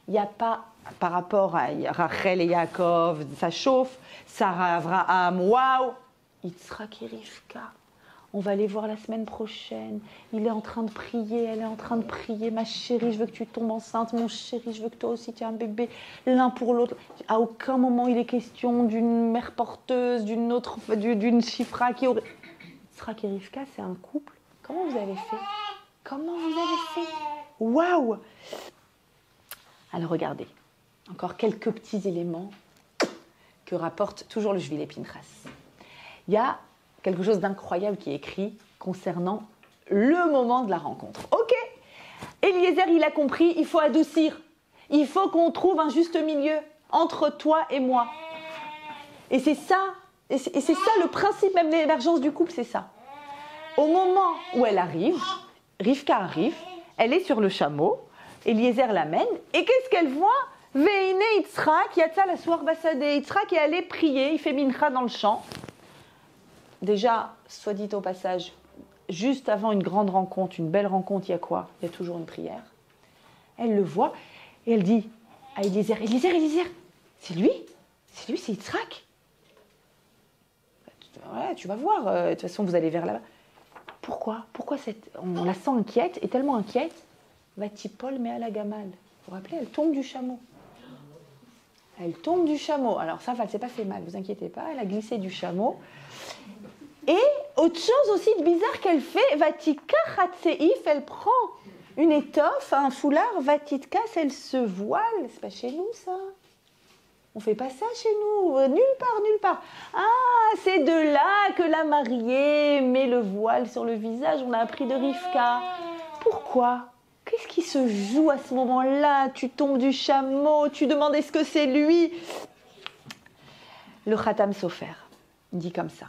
Il n'y a pas, par rapport à Rachel et Yaakov, ça chauffe, Sarah, Abraham, waouh. Yitzhak et Rivka, on va les voir la semaine prochaine. Il est en train de prier, elle est en train de prier. Ma chérie, je veux que tu tombes enceinte. Mon chéri, je veux que toi aussi tu aies un bébé. L'un pour l'autre. À aucun moment il est question d'une mère porteuse, d'une chifra qui aurait... Yitzhak et Rivka, c'est un couple. Comment vous avez fait? Comment vous avez fait? Waouh! Alors regardez, encore quelques petits éléments que rapporte toujours le Jubilé Pinchas. Il y a quelque chose d'incroyable qui est écrit concernant le moment de la rencontre. Ok, Eliezer, il a compris, il faut adoucir. Il faut qu'on trouve un juste milieu entre toi et moi. Et c'est ça le principe même de l'émergence du couple, c'est ça. Au moment où elle arrive, Rivka arrive, elle est sur le chameau, Eliezer l'amène, et qu'est-ce qu'elle voit? Veine Yitzhak, Yatsa la soir Basade. Yitzhak est allé prier, il fait mincha dans le champ. Déjà, soit dit au passage, juste avant une grande rencontre, une belle rencontre, il y a quoi? Il y a toujours une prière. Elle le voit et elle dit à Eliezer, c'est lui, c'est Yitzhak. Ouais, tu vas voir, de toute façon vous allez vers là-bas. Pourquoi on la sent inquiète, et tellement inquiète, Vatipol mais à la gamal. Vous vous rappelez, elle tombe du chameau. Alors ça, elle ne s'est pas fait mal, vous inquiétez pas, elle a glissé du chameau. Et autre chose aussi de bizarre qu'elle fait, Vatika Hatseif, elle prend une étoffe, un foulard, Vatitka, elle se voile. C'est pas chez nous ça. On fait pas ça chez nous, nulle part. Ah, c'est de là que la mariée met le voile sur le visage, on a appris de Rivka. Pourquoi? Qu'est-ce qui se joue à ce moment-là? Tu tombes du chameau, tu demandes est-ce que c'est lui? Le Khatam Sofer dit comme ça.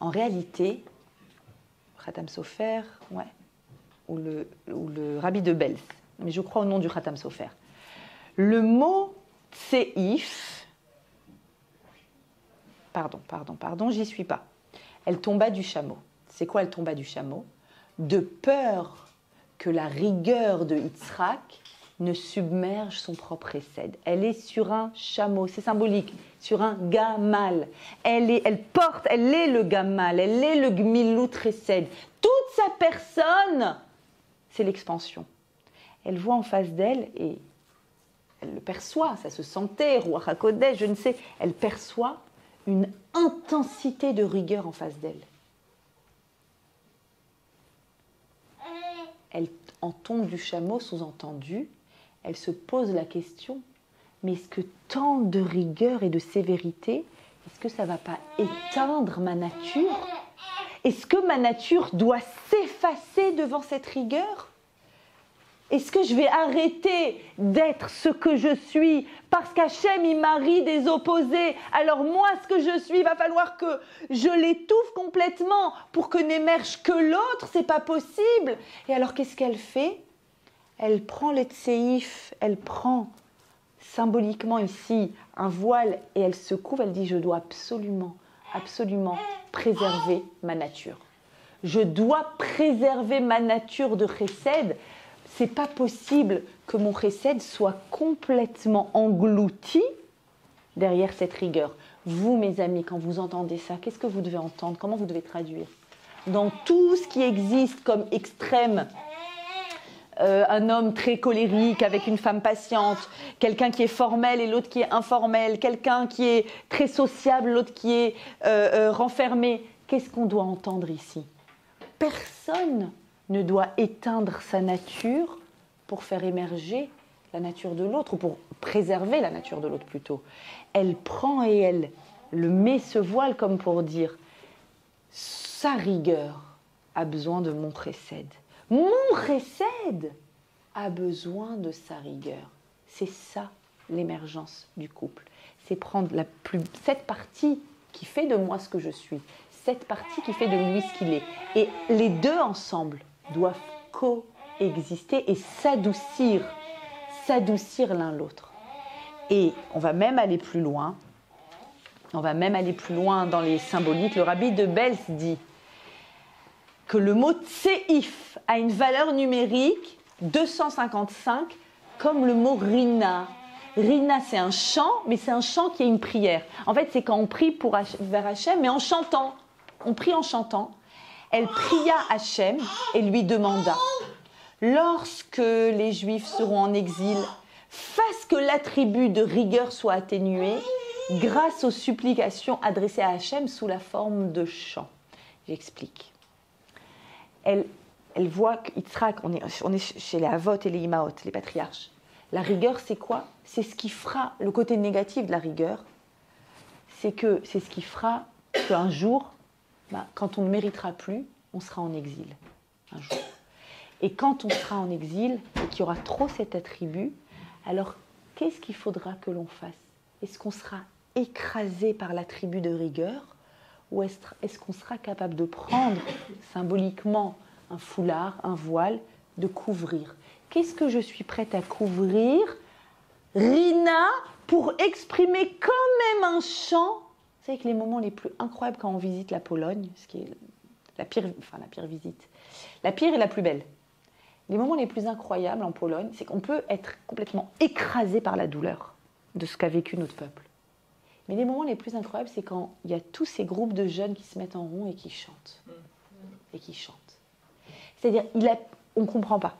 En réalité, Khatam Sofer, ouais, ou le Rabbi de Belz, mais je crois au nom du Khatam Sofer. Le mot Tseif, pardon, j'y suis pas. Elle tomba du chameau. C'est quoi elle tomba du chameau? De peur que la rigueur de Yitzhak ne submerge son propre essed. Elle est sur un chameau, c'est symbolique, sur un gamal. Elle est le gamal, elle est le gmilut essed. Toute sa personne, c'est l'expansion. Elle voit en face d'elle et elle le perçoit, ça se sentait, Ruach HaKodesh, je ne sais, elle perçoit une intensité de rigueur en face d'elle. Elle en tombe du chameau, sous-entendu, elle se pose la question, mais est-ce que tant de rigueur et de sévérité, est-ce que ça ne va pas éteindre ma nature? Est-ce que ma nature doit s'effacer devant cette rigueur? Est-ce que je vais arrêter d'être ce que je suis parce qu'Hachem, il marie des opposés? Alors moi, ce que je suis, il va falloir que je l'étouffe complètement pour que n'émerge que l'autre, c'est pas possible. Et alors qu'est-ce qu'elle fait? Elle prend les tséif, elle prend symboliquement ici un voile et elle se couvre, elle dit je dois absolument, absolument préserver ma nature. Je dois préserver ma nature de chesed. C'est pas possible que mon chesed soit complètement englouti derrière cette rigueur. Vous, mes amis, quand vous entendez ça, qu'est-ce que vous devez entendre? Comment vous devez traduire? Dans tout ce qui existe comme extrême, un homme très colérique avec une femme patiente, quelqu'un qui est formel et l'autre qui est informel, quelqu'un qui est très sociable, l'autre qui est renfermé. Qu'est-ce qu'on doit entendre ici? Personne ne doit éteindre sa nature pour faire émerger la nature de l'autre, ou pour préserver la nature de l'autre plutôt. Elle prend et elle le met, ce voile, comme pour dire sa rigueur a besoin de mon chesed. Mon chesed a besoin de sa rigueur. C'est ça l'émergence du couple. C'est prendre cette partie qui fait de moi ce que je suis, cette partie qui fait de lui ce qu'il est. Et les deux ensemble doivent coexister et s'adoucir l'un l'autre. Et on va même aller plus loin. On va même aller plus loin dans les symboliques. Le rabbi de Belz dit que le mot tséif a une valeur numérique 255 comme le mot rina. Rina, c'est un chant, mais c'est un chant qui est une prière. En fait, c'est quand on prie vers Hachem, mais en chantant. On prie en chantant. Elle pria Hachem et lui demanda: lorsque les Juifs seront en exil, fasse que l'attribut de rigueur soit atténué grâce aux supplications adressées à Hachem sous la forme de chant. J'explique. Elle voit qu'Yitzhak, on est chez les Avot et les Imaot, les patriarches. La rigueur, c'est quoi? C'est ce qui fera, le côté négatif de la rigueur, c'est ce qui fera qu'un jour, quand on ne méritera plus, on sera en exil, un jour. Et quand on sera en exil et qu'il y aura trop cet attribut, alors qu'est-ce qu'il faudra que l'on fasse? Est-ce qu'on sera écrasé par l'attribut de rigueur, ou est-ce qu'on sera capable de prendre symboliquement un foulard, un voile, de couvrir? Qu'est-ce que je suis prête à couvrir, Rina, pour exprimer quand même un chant? Vous savez que les moments les plus incroyables quand on visite la Pologne, ce qui est la pire visite, la pire et la plus belle. Les moments les plus incroyables en Pologne, c'est qu'on peut être complètement écrasé par la douleur de ce qu'a vécu notre peuple. Mais les moments les plus incroyables, c'est quand il y a tous ces groupes de jeunes qui se mettent en rond et qui chantent. Et qui chantent. C'est-à-dire, on ne comprend pas.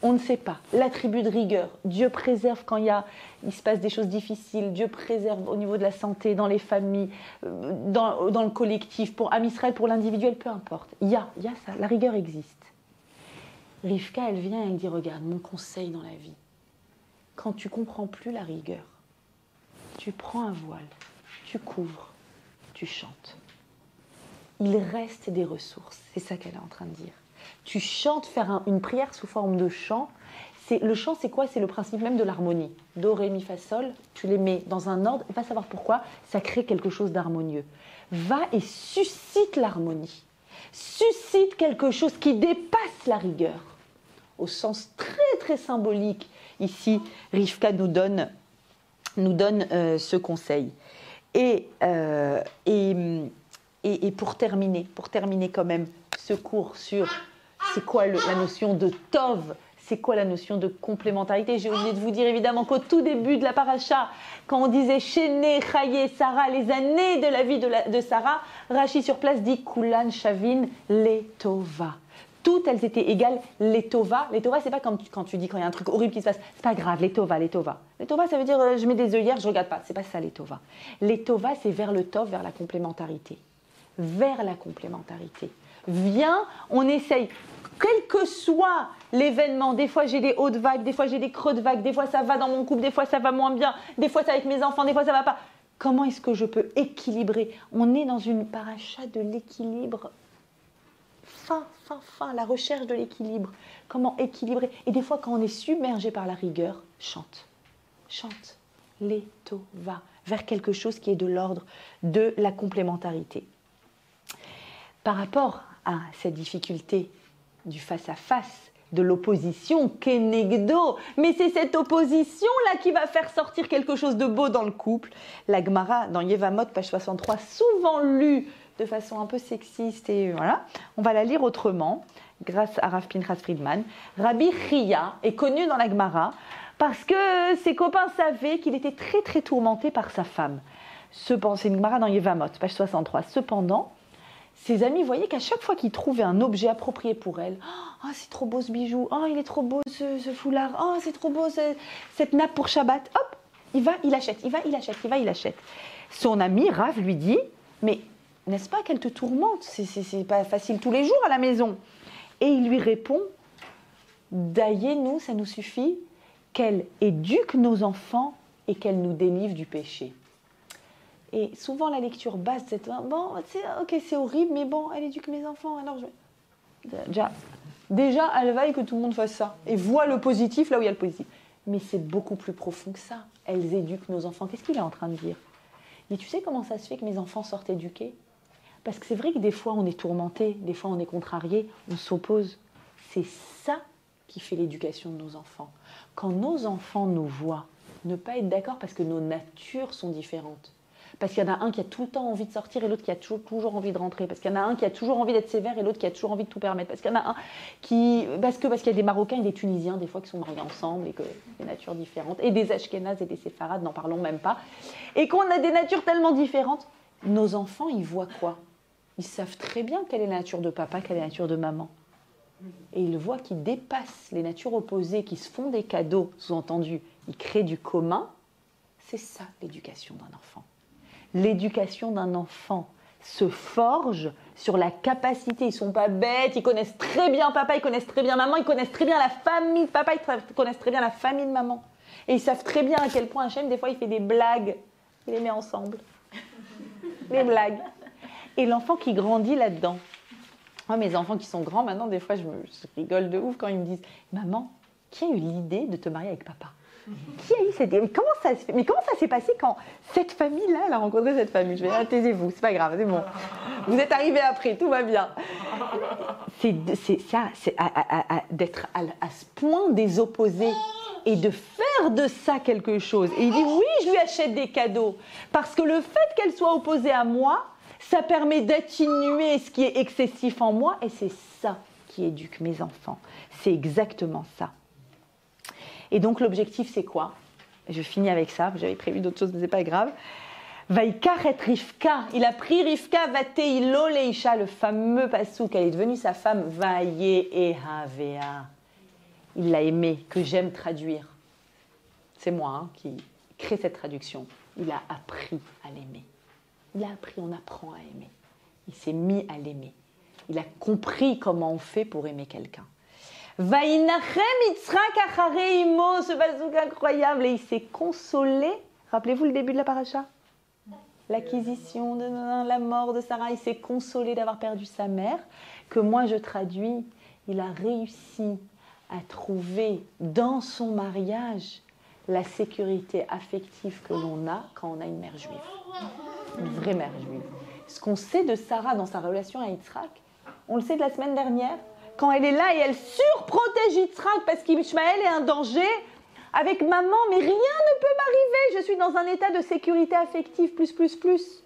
On ne sait pas. L'attribut de rigueur. Dieu préserve quand il se passe des choses difficiles. Dieu préserve au niveau de la santé, dans les familles, dans le collectif, pour Am Israël, pour l'individuel, peu importe. Il y a ça. La rigueur existe. Rivka, elle vient et elle dit: regarde, mon conseil dans la vie. Quand tu ne comprends plus la rigueur, tu prends un voile, tu couvres, tu chantes. Il reste des ressources. C'est ça qu'elle est en train de dire. Tu chantes, faire une prière sous forme de chant. Le chant, c'est quoi? C'est le principe même de l'harmonie. Do, ré, mi, fa, sol, tu les mets dans un ordre, va savoir pourquoi, ça crée quelque chose d'harmonieux. Va et suscite l'harmonie. Suscite quelque chose qui dépasse la rigueur. Au sens très très symbolique, ici, Rivka nous donne ce conseil. Et pour terminer quand même ce cours sur c'est quoi la notion de tov, c'est quoi la notion de complémentarité. J'ai oublié de vous dire évidemment qu'au tout début de la paracha, quand on disait Chéné, Chayé, Sarah, les années de la vie de Sarah, Rashi sur place dit Kulan Shavin Letova. Toutes elles étaient égales, les tova. Les tova, c'est pas comme quand tu dis quand il y a un truc horrible qui se passe, c'est pas grave, les tova. Les tova, ça veut dire je mets des œillères, je regarde pas. C'est pas ça, les tova. Les tova, c'est vers le tov, vers la complémentarité. Vers la complémentarité. Viens, on essaye. Quel que soit l'événement, des fois j'ai des hauts de vagues, des fois j'ai des creux de vagues, des fois ça va dans mon couple, des fois ça va moins bien, des fois c'est avec mes enfants, des fois ça va pas. Comment est-ce que je peux équilibrer? On est dans une paracha de l'équilibre la recherche de l'équilibre. Comment équilibrer. Et des fois, quand on est submergé par la rigueur, chante. Va vers quelque chose qui est de l'ordre de la complémentarité. Par rapport à cette difficulté du face-à-face, de l'opposition, kenegdo, mais c'est cette opposition-là qui va faire sortir quelque chose de beau dans le couple. La Gemara, dans Yevamot, page 63, souvent lue de façon un peu sexiste, et voilà, on va la lire autrement, grâce à Rav Pinchas Friedman. Rabbi Chia est connu dans la Gemara parce que ses copains savaient qu'il était très très tourmenté par sa femme. C'est une Gemara dans Yevamot, page 63. Cependant, ses amis voyaient qu'à chaque fois qu'il trouvait un objet approprié pour elle, « Oh, c'est trop beau ce bijou, oh, il est trop beau ce foulard, oh, c'est trop beau cette nappe pour Shabbat », hop, il achète. Son ami Rav lui dit « Mais n'est-ce pas qu'elle te tourmente ? C'est pas facile tous les jours à la maison. » Et il lui répond « Daillez-nous, ça nous suffit, qu'elle éduque nos enfants et qu'elle nous délivre du péché. » Et souvent la lecture basse, c'est bon, ok, c'est horrible, mais bon, elle éduque mes enfants, alors déjà, elle veille que tout le monde fasse ça et voit le positif là où il y a le positif. Mais c'est beaucoup plus profond que ça. Elles éduquent nos enfants. Qu'est-ce qu'il est en train de dire ? Mais tu sais comment ça se fait que mes enfants sortent éduqués ? Parce que c'est vrai que des fois on est tourmenté, des fois on est contrarié, on s'oppose. C'est ça qui fait l'éducation de nos enfants. Quand nos enfants nous voient ne pas être d'accord parce que nos natures sont différentes. Parce qu'il y en a un qui a tout le temps envie de sortir et l'autre qui a toujours envie de rentrer. Parce qu'il y en a un qui a toujours envie d'être sévère et l'autre qui a toujours envie de tout permettre. Parce qu'il y en a un qui... Parce qu'il y a des Marocains et des Tunisiens, des fois, qui sont mariés ensemble et que des natures différentes. Et des Ashkénazes et des Séfarades, n'en parlons même pas. Et qu'on a des natures tellement différentes. Nos enfants, ils voient quoi ? Ils savent très bien quelle est la nature de papa, quelle est la nature de maman. Et ils voient qu'ils dépassent les natures opposées, qui se font des cadeaux, sous-entendu, ils créent du commun. C'est ça, l'éducation d'un enfant. L'éducation d'un enfant se forge sur la capacité. Ils ne sont pas bêtes, ils connaissent très bien papa, ils connaissent très bien maman, ils connaissent très bien la famille de papa, ils connaissent très bien la famille de maman. Et ils savent très bien à quel point Hachem, des fois, il fait des blagues. Il les met ensemble. Les blagues. Et l'enfant qui grandit là-dedans. Moi, mes enfants qui sont grands, maintenant, des fois, je rigole de ouf quand ils me disent « Maman, qui a eu l'idée de te marier avec papa ?» Qui a eu cette idée ? Mais comment ça s'est passé quand cette famille-là, elle a rencontré cette famille ? Je vais dire, taisez-vous, c'est pas grave, c'est bon. Vous êtes arrivés après, tout va bien. C'est ça, c'est d'être à ce point des opposés et de faire de ça quelque chose. Et il dit, oui, je lui achète des cadeaux. Parce que le fait qu'elle soit opposée à moi, ça permet d'atténuer ce qui est excessif en moi. Et c'est ça qui éduque mes enfants. C'est exactement ça. Et donc l'objectif c'est quoi ? Je finis avec ça, j'avais prévu d'autres choses mais c'est pas grave. Vaikach et Rivka, il a pris Rivka, vateilo leisha, le fameux passouk, elle est devenue sa femme, vaye ehavea. Il l'a aimée, que j'aime traduire. C'est moi qui crée cette traduction. Il a appris à l'aimer. Il a appris, on apprend à aimer. Il s'est mis à l'aimer. Il a compris comment on fait pour aimer quelqu'un. Vaïnachem Yitzhak acharei imo, ce passouk incroyable, et il s'est consolé. Rappelez-vous le début de la paracha ? L'acquisition, la mort de Sarah, il s'est consolé d'avoir perdu sa mère, que moi je traduis, il a réussi à trouver dans son mariage la sécurité affective que l'on a quand on a une mère juive, une vraie mère juive. Ce qu'on sait de Sarah dans sa relation à Yitzhak, on le sait de la semaine dernière, quand elle est là et elle surprotège Yitzhak parce qu'Ishmaël est un danger, avec maman, mais rien ne peut m'arriver, je suis dans un état de sécurité affective, plus.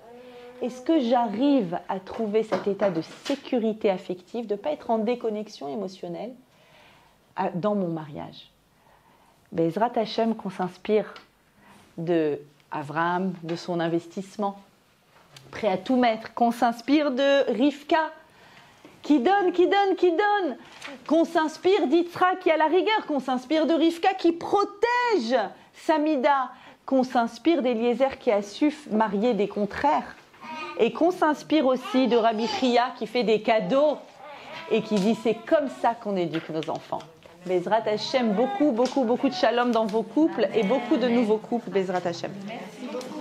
Est-ce que j'arrive à trouver cet état de sécurité affective, de ne pas être en déconnexion émotionnelle dans mon mariage ? Bezrat Hashem, qu'on s'inspire de Abraham, de son investissement, prêt à tout mettre, qu'on s'inspire de Rivka, qui donne, qu'on s'inspire d'Yitzhak qui a la rigueur, qu'on s'inspire de Rivka qui protège Samida, qu'on s'inspire d'Eliezer qui a su marier des contraires, et qu'on s'inspire aussi de Rabbi Chia qui fait des cadeaux et qui dit c'est comme ça qu'on éduque nos enfants. Bezrat Hashem, beaucoup de shalom dans vos couples et beaucoup de nouveaux couples, Bezrat Hashem. Merci beaucoup.